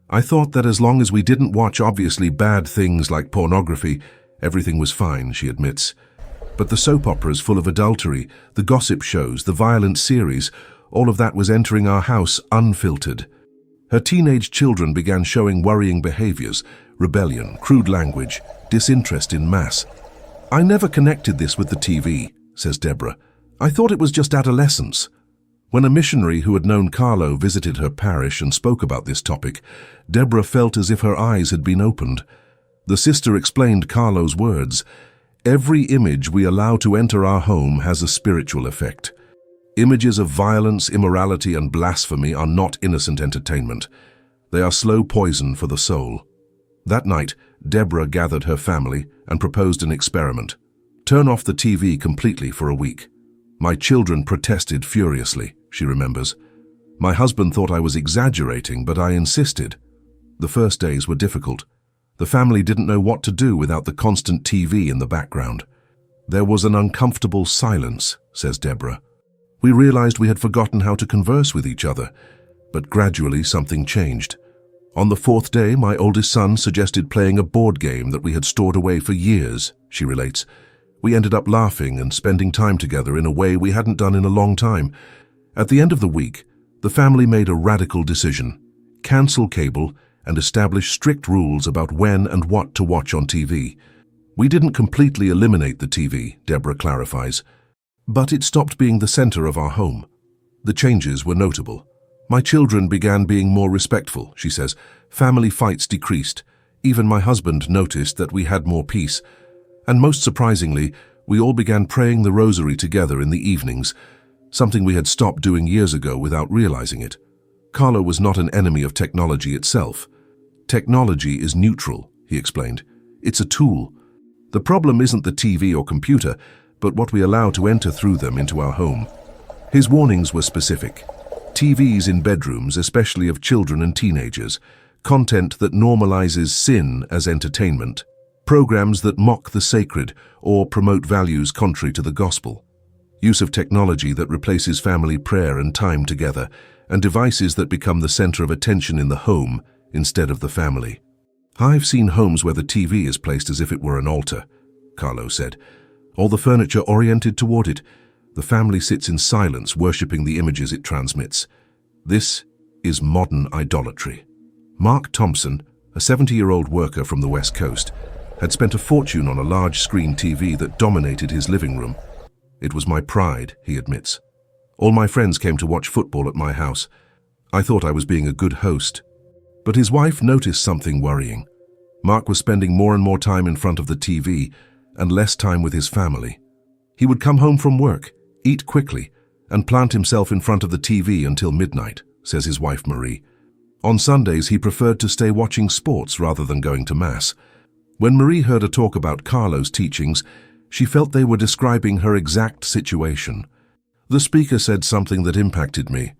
"I thought that as long as we didn't watch obviously bad things like pornography, everything was fine," she admits. "But the soap operas full of adultery, the gossip shows, the violent series, all of that was entering our house unfiltered." Her teenage children began showing worrying behaviors: rebellion, crude language, disinterest in Mass. "I never connected this with the TV," says Deborah. "I thought it was just adolescence." When a missionary who had known Carlo visited her parish and spoke about this topic, Deborah felt as if her eyes had been opened. The sister explained Carlo's words: "Every image we allow to enter our home has a spiritual effect. Images of violence, immorality, and blasphemy are not innocent entertainment. They are slow poison for the soul." That night, Deborah gathered her family and proposed an experiment: "Turn off the TV completely for a week." "My children protested furiously," she remembers. "My husband thought I was exaggerating, but I insisted." The first days were difficult. The family didn't know what to do without the constant TV in the background. "There was an uncomfortable silence," says Deborah. "We realized we had forgotten how to converse with each other, but gradually something changed. On the fourth day, my oldest son suggested playing a board game that we had stored away for years," she relates. "We ended up laughing and spending time together in a way we hadn't done in a long time. At the end of the week, the family made a radical decision: cancel cable and establish strict rules about when and what to watch on TV. We didn't completely eliminate the TV," Deborah clarifies, "but it stopped being the center of our home." The changes were notable. "My children began being more respectful," she says. "Family fights decreased. Even my husband noticed that we had more peace. And most surprisingly, we all began praying the rosary together in the evenings, something we had stopped doing years ago without realizing it." Carlo was not an enemy of technology itself. "Technology is neutral," he explained. "It's a tool. The problem isn't the TV or computer, but what we allow to enter through them into our home." His warnings were specific: TVs in bedrooms, especially of children and teenagers, content that normalizes sin as entertainment, programs that mock the sacred or promote values contrary to the gospel, use of technology that replaces family prayer and time together, and devices that become the center of attention in the home instead of the family. "I've seen homes where the TV is placed as if it were an altar," Carlo said. "All the furniture oriented toward it. The family sits in silence, worshipping the images it transmits. This is modern idolatry." Mark Thompson, a 70-year-old worker from the West Coast, had spent a fortune on a large-screen TV that dominated his living room. "It was my pride," he admits. "All my friends came to watch football at my house. I thought I was being a good host." But his wife noticed something worrying. Mark was spending more and more time in front of the TV and less time with his family. He would come home from work, eat quickly, and plant himself in front of the TV until midnight, says his wife Marie. On Sundays, he preferred to stay watching sports rather than going to Mass. When Marie heard a talk about Carlo's teachings, she felt they were describing her exact situation. The speaker said something that impacted me.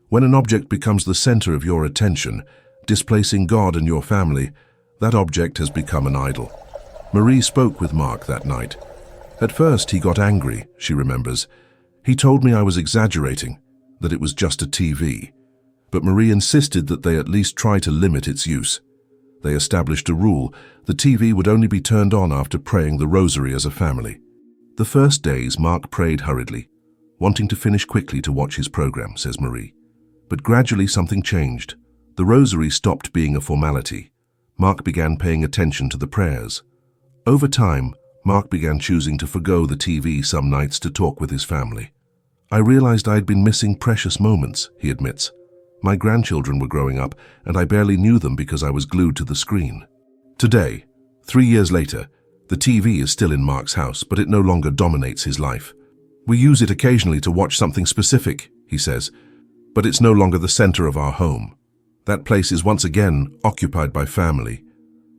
When an object becomes the center of your attention, displacing God and your family, that object has become an idol. Marie spoke with Mark that night. At first, he got angry, she remembers. He told me I was exaggerating, that it was just a TV. But Marie insisted that they at least try to limit its use. They established a rule: the TV would only be turned on after praying the rosary as a family. The first days, Mark prayed hurriedly, wanting to finish quickly to watch his program, says Marie. But gradually something changed. The rosary stopped being a formality. Mark began paying attention to the prayers. Over time, Mark began choosing to forgo the TV some nights to talk with his family. I realized I had been missing precious moments, he admits. My grandchildren were growing up, and I barely knew them because I was glued to the screen. Today, 3 years later, the TV is still in Mark's house, but it no longer dominates his life. We use it occasionally to watch something specific, he says, but it's no longer the center of our home. That place is once again occupied by family.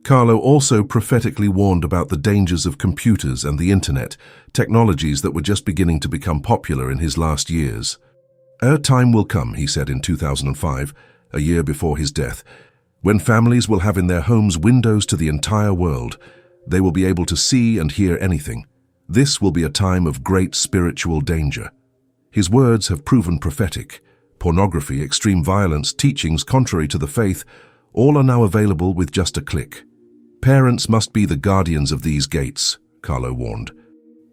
Carlo also prophetically warned about the dangers of computers and the internet, technologies that were just beginning to become popular in his last years. "Our time will come," he said in 2005, a year before his death, "when families will have in their homes windows to the entire world. They will be able to see and hear anything. This will be a time of great spiritual danger." His words have proven prophetic. Pornography, extreme violence, teachings contrary to the faith, all are now available with just a click. Parents must be the guardians of these gates, Carlo warned.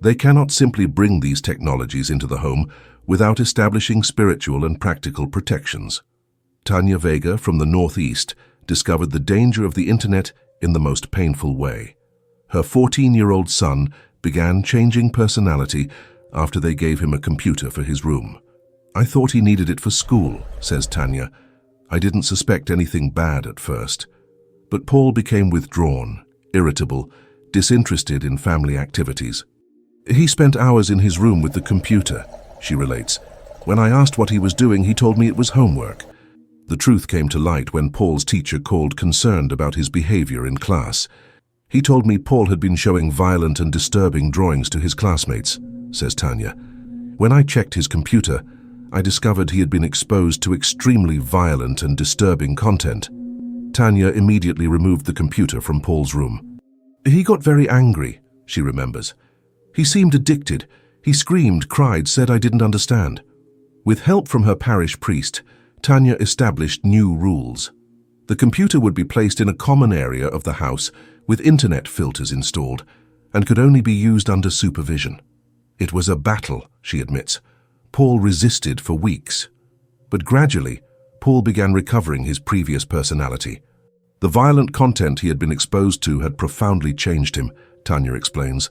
They cannot simply bring these technologies into the home without establishing spiritual and practical protections. Tanya Vega from the Northeast discovered the danger of the internet in the most painful way. Her 14-year-old son began changing personality after they gave him a computer for his room. "I thought he needed it for school," says Tanya. "I didn't suspect anything bad at first." But Paul became withdrawn, irritable, disinterested in family activities. "He spent hours in his room with the computer," she relates. "When I asked what he was doing, he told me it was homework." The truth came to light when Paul's teacher called concerned about his behavior in class. "He told me Paul had been showing violent and disturbing drawings to his classmates," says Tanya. "When I checked his computer, I discovered he had been exposed to extremely violent and disturbing content." Tanya immediately removed the computer from Paul's room. "He got very angry," she remembers. "He seemed addicted. He screamed, cried, said I didn't understand." With help from her parish priest, Tanya established new rules. The computer would be placed in a common area of the house with internet filters installed and could only be used under supervision. It was a battle, she admits. Paul resisted for weeks. But gradually, Paul began recovering his previous personality. The violent content he had been exposed to had profoundly changed him, Tanya explains.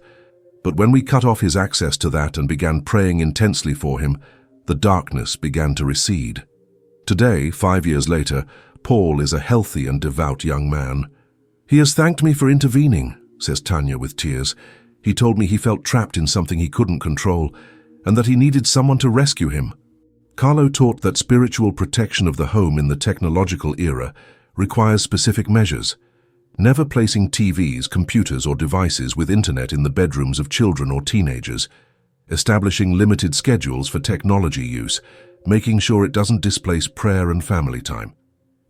But when we cut off his access to that and began praying intensely for him, the darkness began to recede. Today, 5 years later, Paul is a healthy and devout young man. "He has thanked me for intervening," says Tanya with tears. "He told me he felt trapped in something he couldn't control and that he needed someone to rescue him." Carlo taught that spiritual protection of the home in the technological era requires specific measures. Never placing TVs, computers, or devices with internet in the bedrooms of children or teenagers. Establishing limited schedules for technology use, making sure it doesn't displace prayer and family time.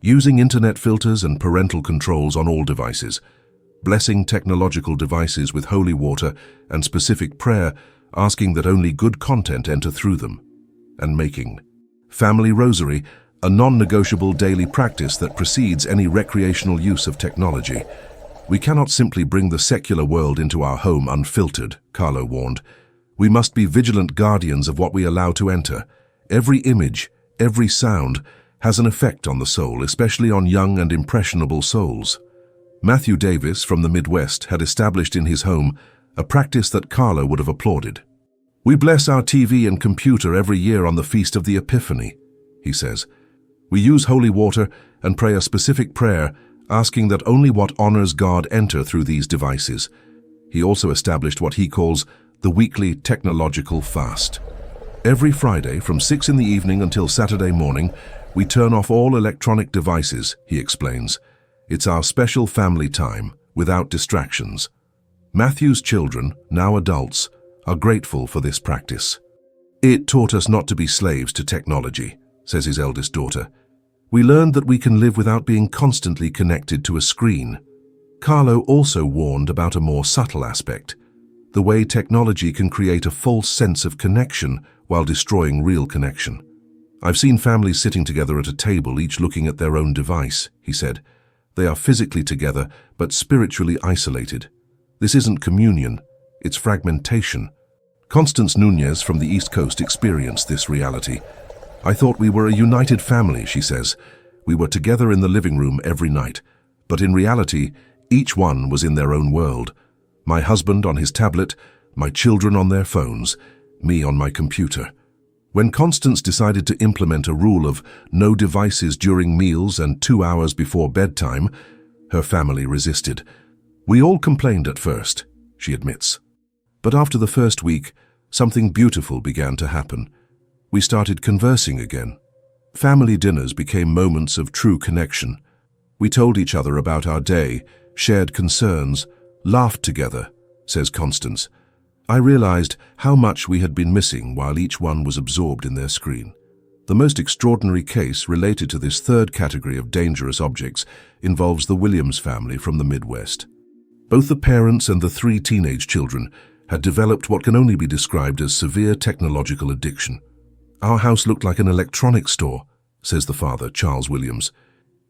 Using internet filters and parental controls on all devices. Blessing technological devices with holy water and specific prayer, asking that only good content enter through them. And making family rosary a non-negotiable daily practice that precedes any recreational use of technology. "We cannot simply bring the secular world into our home unfiltered," Carlo warned. "We must be vigilant guardians of what we allow to enter. Every image, every sound, has an effect on the soul, especially on young and impressionable souls." Matthew Davis from the Midwest had established in his home a practice that Carlo would have applauded. "We bless our TV and computer every year on the Feast of the Epiphany," he says. "We use holy water and pray a specific prayer, asking that only what honors God enter through these devices." He also established what he calls the weekly technological fast. Every Friday from 6 in the evening until Saturday morning, We turn off all electronic devices, he explains. It's our special family time, without distractions. Matthew's children, now adults, are grateful for this practice. It taught us not to be slaves to technology, says his eldest daughter. We learned that we can live without being constantly connected to a screen. Carlo also warned about a more subtle aspect, the way technology can create a false sense of connection while destroying real connection. I've seen families sitting together at a table, each looking at their own device, he said. They are physically together, but spiritually isolated. This isn't communion, it's fragmentation. Constance Nunez from the East Coast experienced this reality. I thought we were a united family, she says. We were together in the living room every night, but in reality, each one was in their own world. My husband on his tablet, my children on their phones, me on my computer. When Constance decided to implement a rule of no devices during meals and 2 hours before bedtime, her family resisted. We all complained at first, she admits. But after the first week, something beautiful began to happen. We started conversing again. Family dinners became moments of true connection. We told each other about our day, shared concerns, laughed together, says Constance. I realized how much we had been missing while each one was absorbed in their screen. The most extraordinary case related to this third category of dangerous objects involves the Williams family from the Midwest. Both the parents and the 3 teenage children had developed what can only be described as severe technological addiction. Our house looked like an electronics store, says the father, Charles Williams.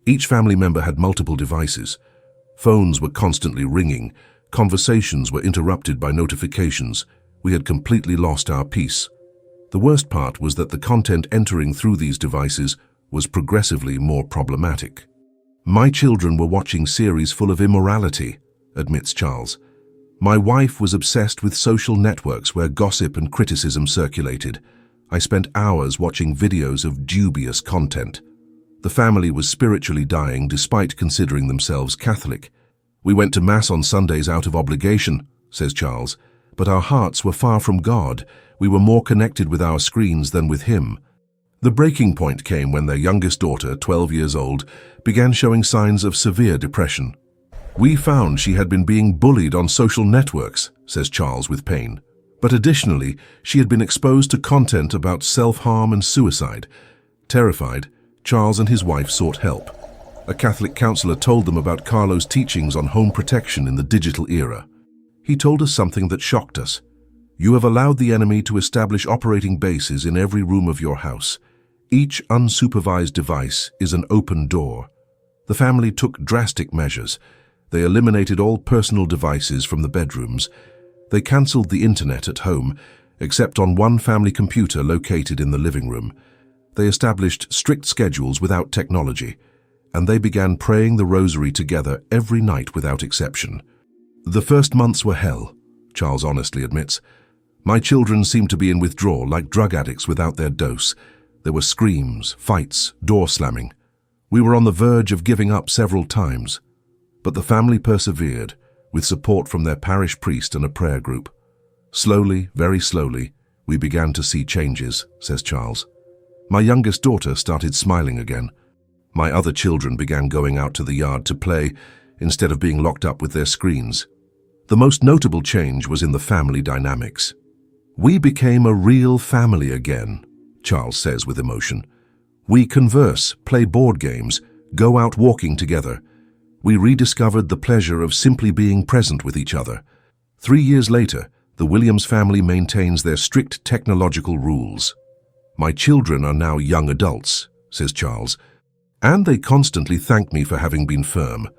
Each family member had multiple devices. Phones were constantly ringing. Conversations were interrupted by notifications. We had completely lost our peace. The worst part was that the content entering through these devices was progressively more problematic. My children were watching series full of immorality, admits Charles. My wife was obsessed with social networks where gossip and criticism circulated. I spent hours watching videos of dubious content. The family was spiritually dying despite considering themselves Catholic. We went to Mass on Sundays out of obligation, says Charles, but our hearts were far from God. We were more connected with our screens than with Him. The breaking point came when their youngest daughter, 12 years old, began showing signs of severe depression. We found she had been being bullied on social networks, says Charles with pain. But additionally, she had been exposed to content about self-harm and suicide. Terrified, Charles and his wife sought help. A Catholic counselor told them about Carlo's teachings on home protection in the digital era. He told us something that shocked us. You have allowed the enemy to establish operating bases in every room of your house. Each unsupervised device is an open door. The family took drastic measures. They eliminated all personal devices from the bedrooms. They cancelled the internet at home, except on one family computer located in the living room. They established strict schedules without technology, and they began praying the rosary together every night without exception. The first months were hell, Charles honestly admits. My children seemed to be in withdrawal like drug addicts without their dose. There were screams, fights, door slamming. We were on the verge of giving up several times. But the family persevered, with support from their parish priest and a prayer group. Slowly, very slowly, we began to see changes, says Charles. My youngest daughter started smiling again. My other children began going out to the yard to play instead of being locked up with their screens. The most notable change was in the family dynamics. We became a real family again, Charles says with emotion. We converse, play board games, go out walking together. We rediscovered the pleasure of simply being present with each other. 3 years later, the Williams family maintains their strict technological rules. My children are now young adults, says Charles, and they constantly thank me for having been firm.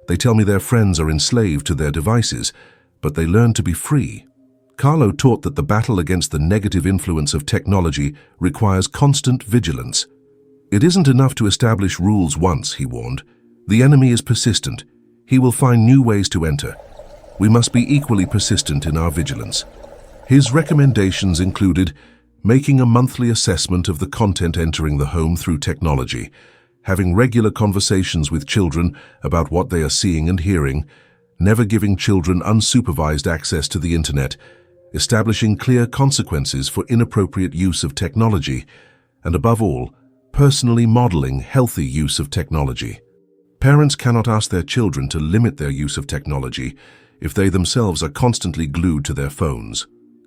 They tell me their friends are enslaved to their devices, but they learn to be free. Carlo taught that the battle against the negative influence of technology requires constant vigilance. It isn't enough to establish rules once, he warned. The enemy is persistent. He will find new ways to enter. We must be equally persistent in our vigilance. His recommendations included making a monthly assessment of the content entering the home through technology, having regular conversations with children about what they are seeing and hearing, never giving children unsupervised access to the internet, establishing clear consequences for inappropriate use of technology, and above all, personally modeling healthy use of technology. Parents cannot ask their children to limit their use of technology if they themselves are constantly glued to their phones,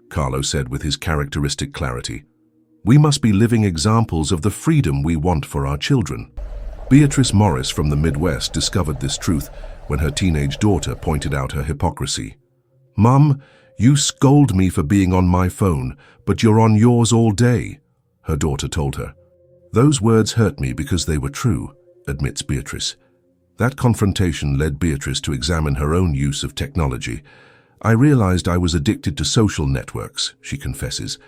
Carlo said with his characteristic clarity. We must be living examples of the freedom we want for our children. Beatrice Morris from the Midwest discovered this truth when her teenage daughter pointed out her hypocrisy. "Mum, you scold me for being on my phone, but you're on yours all day," her daughter told her. "Those words hurt me because they were true," admits Beatrice. That confrontation led Beatrice to examine her own use of technology. "I realized I was addicted to social networks," she confesses.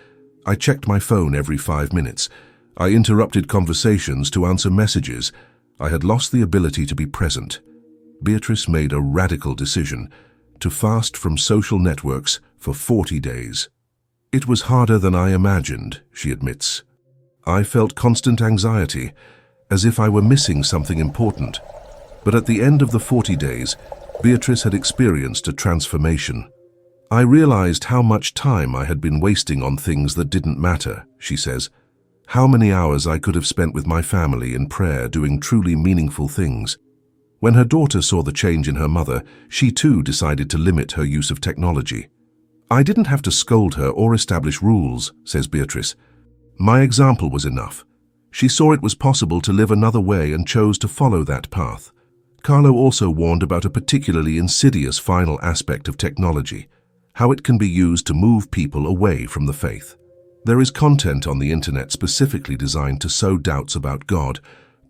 "I checked my phone every 5 minutes. I interrupted conversations to answer messages. I had lost the ability to be present." Beatrice made a radical decision to fast from social networks for 40 days. "It was harder than I imagined," she admits. "I felt constant anxiety, as if I were missing something important." But at the end of the 40 days, Beatrice had experienced a transformation. "I realized how much time I had been wasting on things that didn't matter," she says. "How many hours I could have spent with my family in prayer doing truly meaningful things." When her daughter saw the change in her mother, she too decided to limit her use of technology. "I didn't have to scold her or establish rules," says Beatrice. "My example was enough." She saw it was possible to live another way and chose to follow that path. Carlo also warned about a particularly insidious final aspect of technology, how it can be used to move people away from the faith. There is content on the internet specifically designed to sow doubts about God,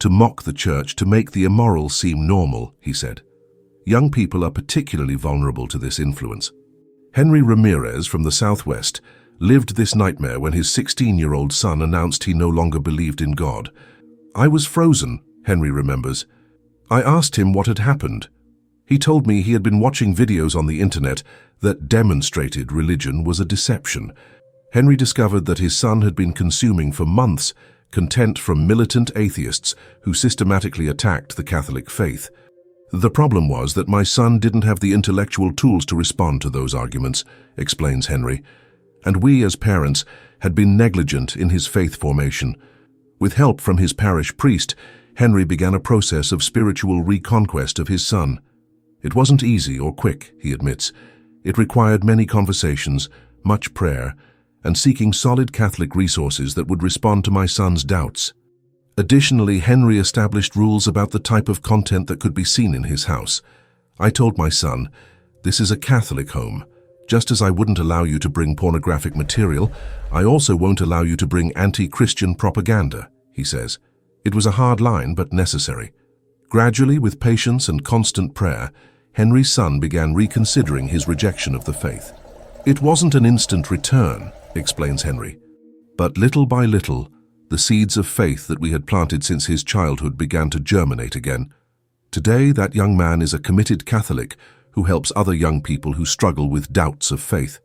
to mock the church, to make the immoral seem normal, he said. Young people are particularly vulnerable to this influence. Henry Ramirez from the Southwest lived this nightmare when his 16-year-old son announced he no longer believed in God. "I was frozen," Henry remembers. "I asked him what had happened. He told me he had been watching videos on the internet that demonstrated religion was a deception." Henry discovered that his son had been consuming for months content from militant atheists who systematically attacked the Catholic faith. "The problem was that my son didn't have the intellectual tools to respond to those arguments," explains Henry, "and we as parents had been negligent in his faith formation." With help from his parish priest, Henry began a process of spiritual reconquest of his son. It wasn't easy or quick, he admits. It required many conversations, much prayer, and seeking solid Catholic resources that would respond to my son's doubts. Additionally, Henry established rules about the type of content that could be seen in his house. "I told my son, this is a Catholic home. Just as I wouldn't allow you to bring pornographic material, I also won't allow you to bring anti-Christian propaganda," he says. It was a hard line, but necessary. Gradually, with patience and constant prayer, Henry's son began reconsidering his rejection of the faith. "It wasn't an instant return," explains Henry, "but little by little, the seeds of faith that we had planted since his childhood began to germinate again. Today, that young man is a committed Catholic who helps other young people who struggle with doubts of faith.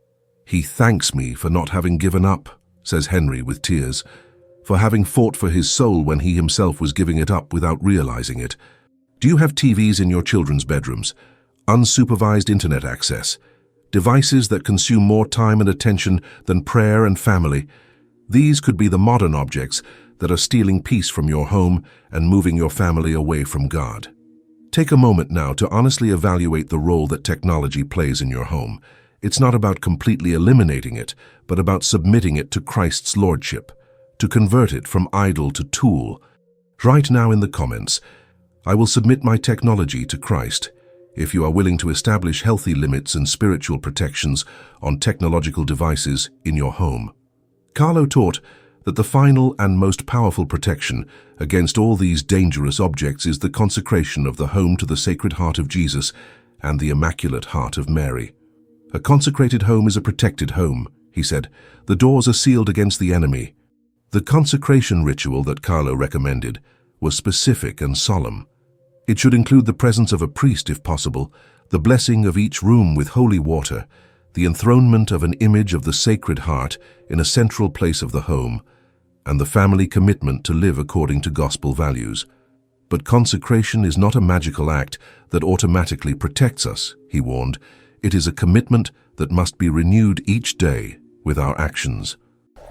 He thanks me for not having given up," says Henry with tears, "for having fought for his soul when he himself was giving it up without realizing it." Do you have TVs in your children's bedrooms? Unsupervised internet access? Devices that consume more time and attention than prayer and family? These could be the modern objects that are stealing peace from your home and moving your family away from God. Take a moment now to honestly evaluate the role that technology plays in your home. It's not about completely eliminating it, but about submitting it to Christ's lordship, to convert it from idol to tool. Write now in the comments, "I will submit my technology to Christ," if you are willing to establish healthy limits and spiritual protections on technological devices in your home. Carlo taught that the final and most powerful protection against all these dangerous objects is the consecration of the home to the Sacred Heart of Jesus and the Immaculate Heart of Mary. "A consecrated home is a protected home," he said. "The doors are sealed against the enemy." The consecration ritual that Carlo recommended was specific and solemn. It should include the presence of a priest if possible, the blessing of each room with holy water, the enthronement of an image of the Sacred Heart in a central place of the home, and the family commitment to live according to gospel values. But consecration is not a magical act that automatically protects us, he warned. It is a commitment that must be renewed each day with our actions.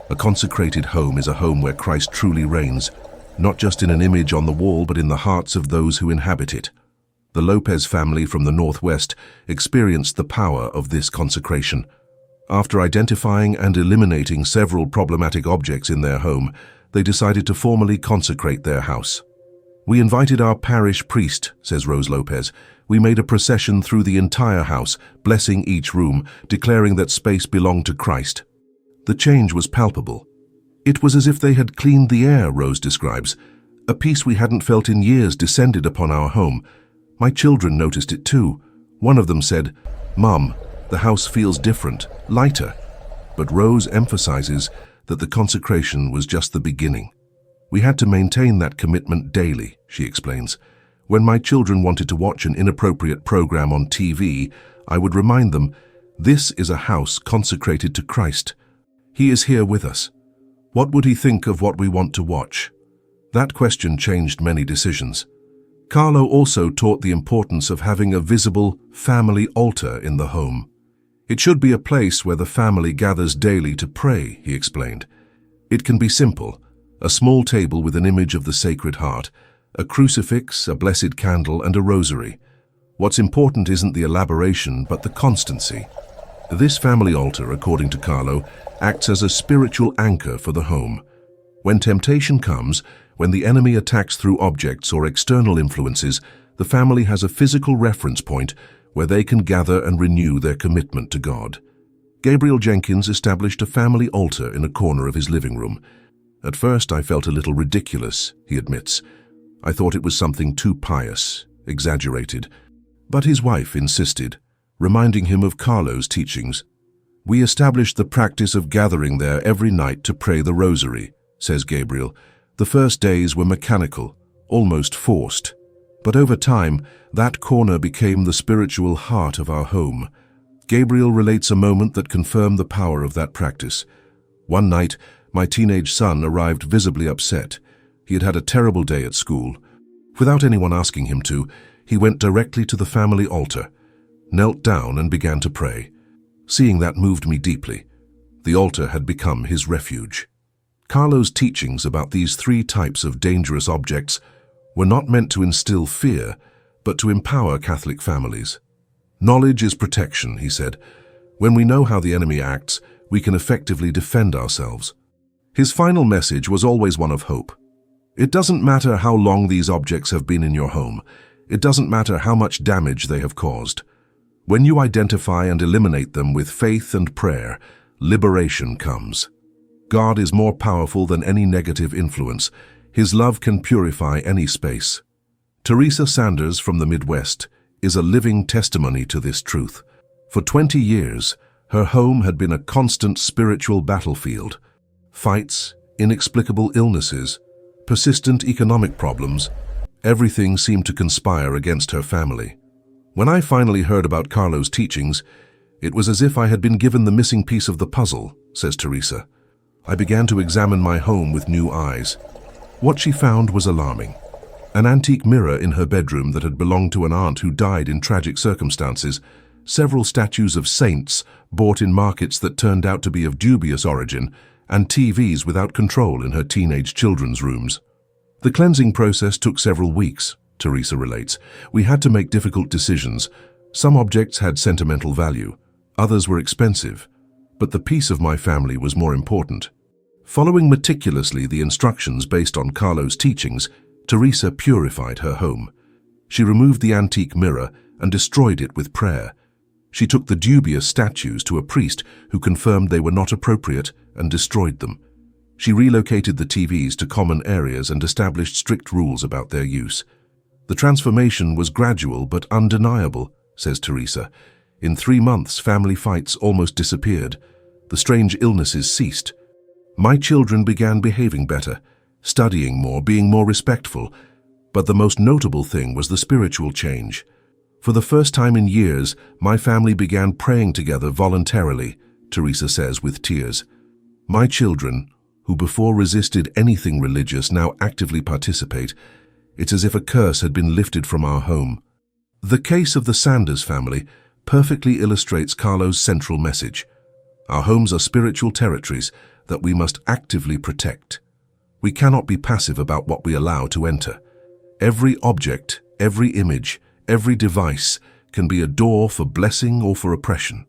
A consecrated home is a home where Christ truly reigns, not just in an image on the wall but in the hearts of those who inhabit it. The Lopez family from the Northwest experienced the power of this consecration. After identifying and eliminating several problematic objects in their home, they decided to formally consecrate their house. "We invited our parish priest," says Rose Lopez. "We made a procession through the entire house, blessing each room, declaring that space belonged to Christ." The change was palpable. "It was as if they had cleaned the air," Rose describes. "A peace we hadn't felt in years descended upon our home. My children noticed it too. One of them said, 'Mom, the house feels different, lighter.'" But Rose emphasizes that the consecration was just the beginning. "We had to maintain that commitment daily," she explains. "When my children wanted to watch an inappropriate program on TV, I would remind them, 'This is a house consecrated to Christ. He is here with us. What would he think of what we want to watch?'" That question changed many decisions. Carlo also taught the importance of having a visible family altar in the home. "It should be a place where the family gathers daily to pray," he explained. "It can be simple, a small table with an image of the Sacred Heart, a crucifix, a blessed candle, and a rosary. What's important isn't the elaboration, but the constancy." This family altar, according to Carlo, acts as a spiritual anchor for the home. When temptation comes, when the enemy attacks through objects or external influences, the family has a physical reference point where they can gather and renew their commitment to God. Gabriel Jenkins established a family altar in a corner of his living room. "At first I felt a little ridiculous," he admits. "I thought it was something too pious, exaggerated." But his wife insisted, reminding him of Carlo's teachings. "We established the practice of gathering there every night to pray the rosary," says Gabriel. "The first days were mechanical, almost forced. But over time, that corner became the spiritual heart of our home." Gabriel relates a moment that confirmed the power of that practice. "One night, my teenage son arrived visibly upset. He had had a terrible day at school. Without anyone asking him to, he went directly to the family altar, knelt down and began to pray. Seeing that moved me deeply. The altar had become his refuge." Carlo's teachings about these three types of dangerous objects were not meant to instill fear, but to empower Catholic families. "Knowledge is protection," he said. "When we know how the enemy acts, we can effectively defend ourselves." His final message was always one of hope. "It doesn't matter how long these objects have been in your home. It doesn't matter how much damage they have caused. When you identify and eliminate them with faith and prayer, liberation comes. God is more powerful than any negative influence. His love can purify any space." Teresa Sanders from the Midwest is a living testimony to this truth. For 20 years, her home had been a constant spiritual battlefield. Fights, inexplicable illnesses, persistent economic problems, everything seemed to conspire against her family. "When I finally heard about Carlo's teachings, it was as if I had been given the missing piece of the puzzle," says Teresa. "I began to examine my home with new eyes." What she found was alarming. An antique mirror in her bedroom that had belonged to an aunt who died in tragic circumstances, several statues of saints bought in markets that turned out to be of dubious origin, and TVs without control in her teenage children's rooms. "The cleansing process took several weeks," Teresa relates. "We had to make difficult decisions. Some objects had sentimental value, others were expensive, but the peace of my family was more important." Following meticulously the instructions based on Carlo's teachings, Teresa purified her home. She removed the antique mirror and destroyed it with prayer. She took the dubious statues to a priest who confirmed they were not appropriate and destroyed them. She relocated the TVs to common areas and established strict rules about their use. "The transformation was gradual but undeniable," says Teresa. "In 3 months, family fights almost disappeared. The strange illnesses ceased. My children began behaving better, studying more, being more respectful. But the most notable thing was the spiritual change. For the first time in years, my family began praying together voluntarily," Teresa says with tears. "My children, who before resisted anything religious, now actively participate. It's as if a curse had been lifted from our home." The case of the Sanders family perfectly illustrates Carlo's central message. Our homes are spiritual territories that we must actively protect. We cannot be passive about what we allow to enter. Every object, every image, every device can be a door for blessing or for oppression.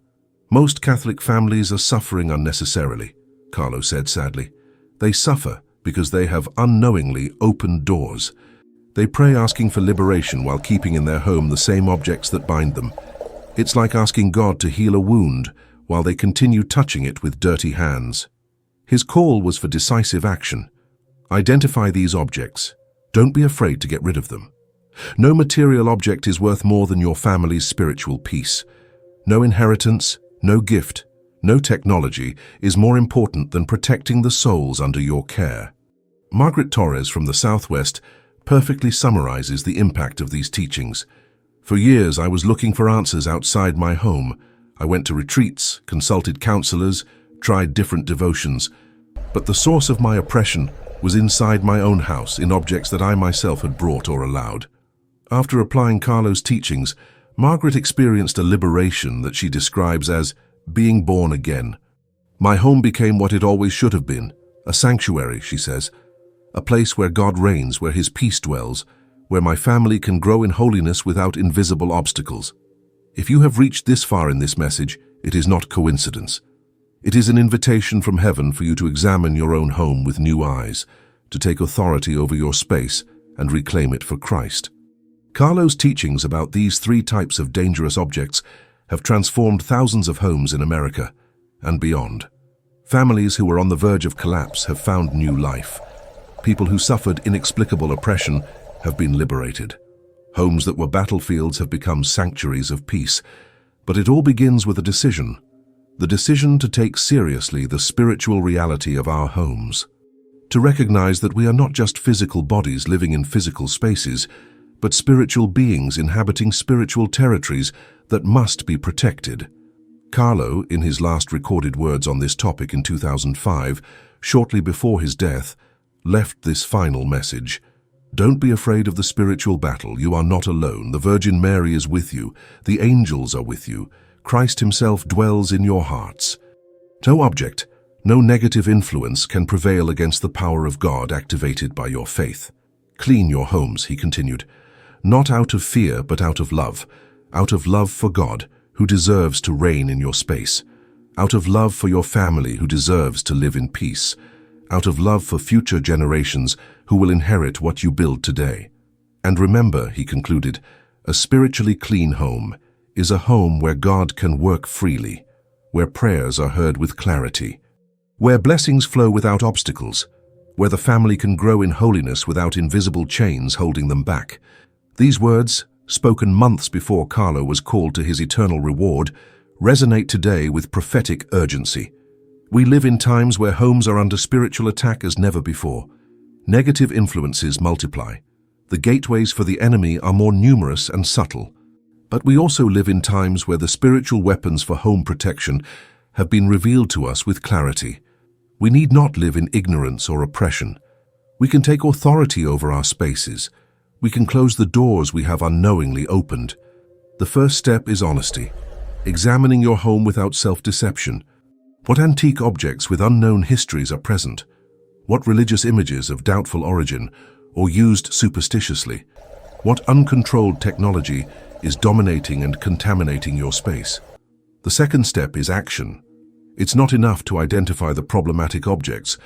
Most Catholic families are suffering unnecessarily, Carlo said sadly. They suffer because they have unknowingly opened doors. They pray asking for liberation while keeping in their home the same objects that bind them. It's like asking God to heal a wound while they continue touching it with dirty hands. His call was for decisive action. Identify these objects. Don't be afraid to get rid of them. No material object is worth more than your family's spiritual peace. No inheritance, no gift, no technology is more important than protecting the souls under your care. Margaret Torres from the Southwest perfectly summarizes the impact of these teachings. For years, I was looking for answers outside my home. I went to retreats, consulted counselors, tried different devotions. But the source of my oppression was inside my own house, in objects that I myself had brought or allowed. After applying Carlo's teachings, Margaret experienced a liberation that she describes as being born again. My home became what it always should have been, a sanctuary, she says, a place where God reigns, where His peace dwells, where my family can grow in holiness without invisible obstacles. If you have reached this far in this message, it is not coincidence. It is an invitation from heaven for you to examine your own home with new eyes, to take authority over your space and reclaim it for Christ. Carlo's teachings about these three types of dangerous objects have transformed thousands of homes in America and beyond. Families who were on the verge of collapse have found new life. People who suffered inexplicable oppression have been liberated. Homes that were battlefields have become sanctuaries of peace. But it all begins with a decision. The decision to take seriously the spiritual reality of our homes. To recognize that we are not just physical bodies living in physical spaces, but spiritual beings inhabiting spiritual territories that must be protected. Carlo, in his last recorded words on this topic in 2005, shortly before his death, left this final message. Don't be afraid of the spiritual battle. You are not alone. The Virgin Mary is with you. The angels are with you. Christ Himself dwells in your hearts. No object, no negative influence can prevail against the power of God activated by your faith. Clean your homes, he continued, not out of fear but out of love for God, who deserves to reign in your space, out of love for your family, who deserves to live in peace, out of love for future generations who will inherit what you build today. And remember, he concluded, a spiritually clean home is a home where God can work freely, where prayers are heard with clarity, where blessings flow without obstacles, where the family can grow in holiness without invisible chains holding them back. These words, spoken months before Carlo was called to his eternal reward, resonate today with prophetic urgency. We live in times where homes are under spiritual attack as never before. Negative influences multiply. The gateways for the enemy are more numerous and subtle. But we also live in times where the spiritual weapons for home protection have been revealed to us with clarity. We need not live in ignorance or oppression. We can take authority over our spaces. We can close the doors we have unknowingly opened. The first step is honesty, examining your home without self-deception. What antique objects with unknown histories are present? What religious images of doubtful origin or used superstitiously? What uncontrolled technology is dominating and contaminating your space? The second step is action. It's not enough to identify the problematic objects.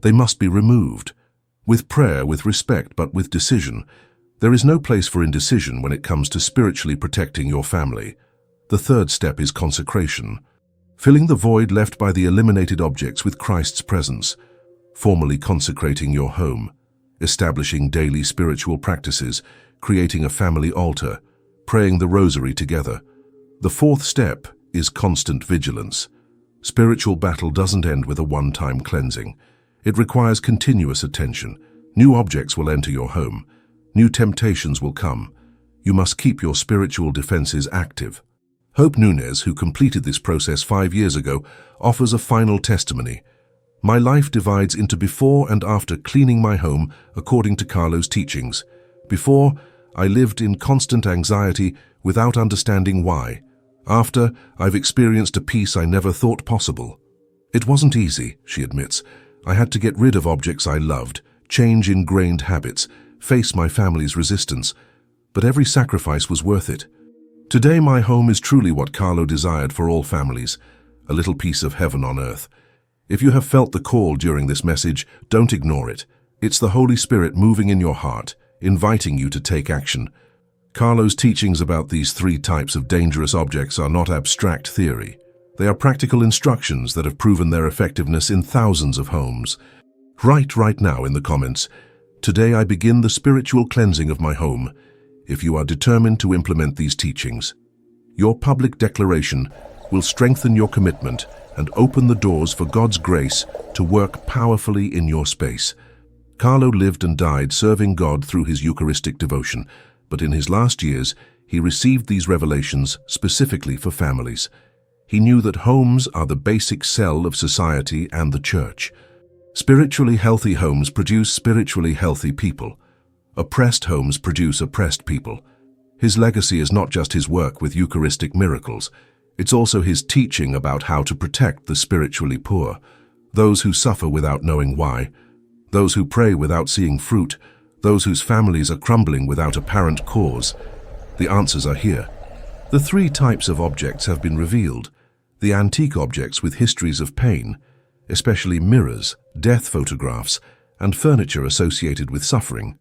They must be removed. With prayer, with respect, but with decision. There is no place for indecision when it comes to spiritually protecting your family. The third step is consecration. Filling the void left by the eliminated objects with Christ's presence, formally consecrating your home, establishing daily spiritual practices, creating a family altar, praying the rosary together. The fourth step is constant vigilance. Spiritual battle doesn't end with a one-time cleansing. It requires continuous attention. New objects will enter your home. New temptations will come. You must keep your spiritual defenses active. Hope Nunez, who completed this process 5 years ago, offers a final testimony. My life divides into before and after cleaning my home according to Carlo's teachings. Before, I lived in constant anxiety without understanding why. After, I've experienced a peace I never thought possible. It wasn't easy, she admits. I had to get rid of objects I loved, change ingrained habits, face my family's resistance, but every sacrifice was worth it. Today my home is truly what Carlo desired for all families, a little piece of heaven on earth. If you have felt the call during this message, don't ignore it. It's the Holy Spirit moving in your heart, inviting you to take action. Carlo's teachings about these 3 types of dangerous objects are not abstract theory. They are practical instructions that have proven their effectiveness in thousands of homes. Write right now in the comments, "Today I begin the spiritual cleansing of my home," if you are determined to implement these teachings. Your public declaration will strengthen your commitment and open the doors for God's grace to work powerfully in your space. Carlo lived and died serving God through his Eucharistic devotion, but in his last years, he received these revelations specifically for families. He knew that homes are the basic cell of society and the church. Spiritually healthy homes produce spiritually healthy people. Oppressed homes produce oppressed people. His legacy is not just his work with Eucharistic miracles. It's also his teaching about how to protect the spiritually poor, those who suffer without knowing why, those who pray without seeing fruit, those whose families are crumbling without apparent cause. The answers are here. The 3 types of objects have been revealed. The antique objects with histories of pain, especially mirrors, death photographs, and furniture associated with suffering.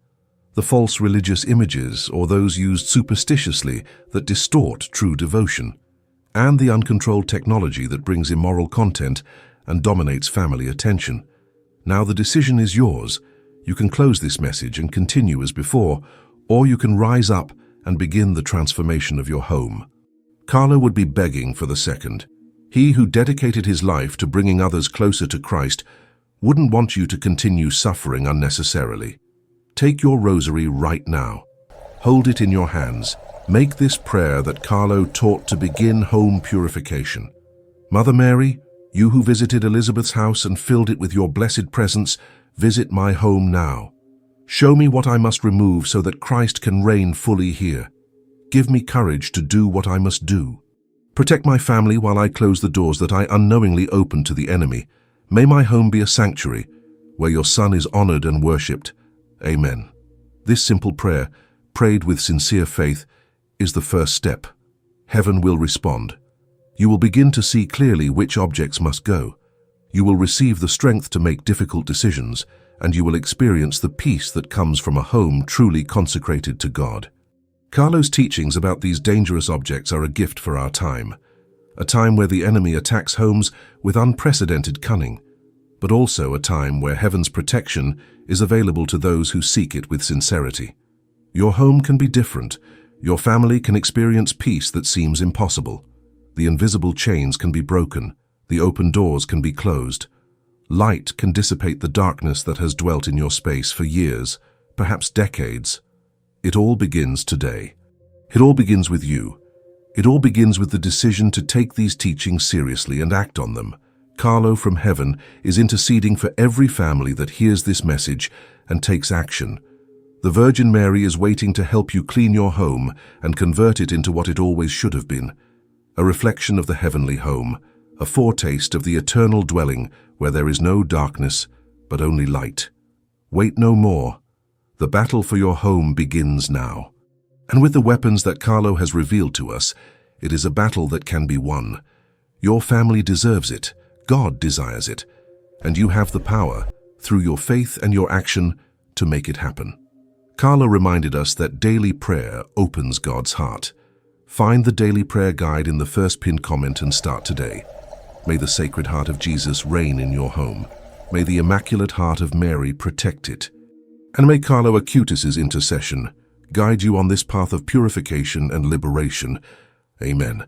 The false religious images or those used superstitiously that distort true devotion. And the uncontrolled technology that brings immoral content and dominates family attention. Now the decision is yours. You can close this message and continue as before, or you can rise up and begin the transformation of your home. Carlo would be begging for the second. He who dedicated his life to bringing others closer to Christ wouldn't want you to continue suffering unnecessarily. Take your rosary right now. Hold it in your hands. Make this prayer that Carlo taught to begin home purification. Mother Mary, you who visited Elizabeth's house and filled it with your blessed presence, visit my home now. Show me what I must remove so that Christ can reign fully here. Give me courage to do what I must do. Protect my family while I close the doors that I unknowingly open to the enemy. May my home be a sanctuary where your Son is honored and worshipped. Amen. This simple prayer, prayed with sincere faith, is the first step. Heaven will respond. You will begin to see clearly which objects must go. You will receive the strength to make difficult decisions, and you will experience the peace that comes from a home truly consecrated to God. Carlo's teachings about these dangerous objects are a gift for our time, a time where the enemy attacks homes with unprecedented cunning, but also a time where heaven's protection is available to those who seek it with sincerity. Your home can be different. Your family can experience peace that seems impossible. The invisible chains can be broken. The open doors can be closed. Light can dissipate the darkness that has dwelt in your space for years, perhaps decades. It all begins today. It all begins with you. It all begins with the decision to take these teachings seriously and act on them. Carlo from heaven is interceding for every family that hears this message and takes action. The Virgin Mary is waiting to help you clean your home and convert it into what it always should have been, a reflection of the heavenly home, a foretaste of the eternal dwelling where there is no darkness, but only light. Wait no more. The battle for your home begins now. And with the weapons that Carlo has revealed to us, it is a battle that can be won. Your family deserves it, God desires it, and you have the power, through your faith and your action, to make it happen. Carlo reminded us that daily prayer opens God's heart. Find the daily prayer guide in the first pinned comment and start today. May the Sacred Heart of Jesus reign in your home. May the Immaculate Heart of Mary protect it. And may CARLO ACUTIS' intercession guide you on this path of purification and liberation. Amen.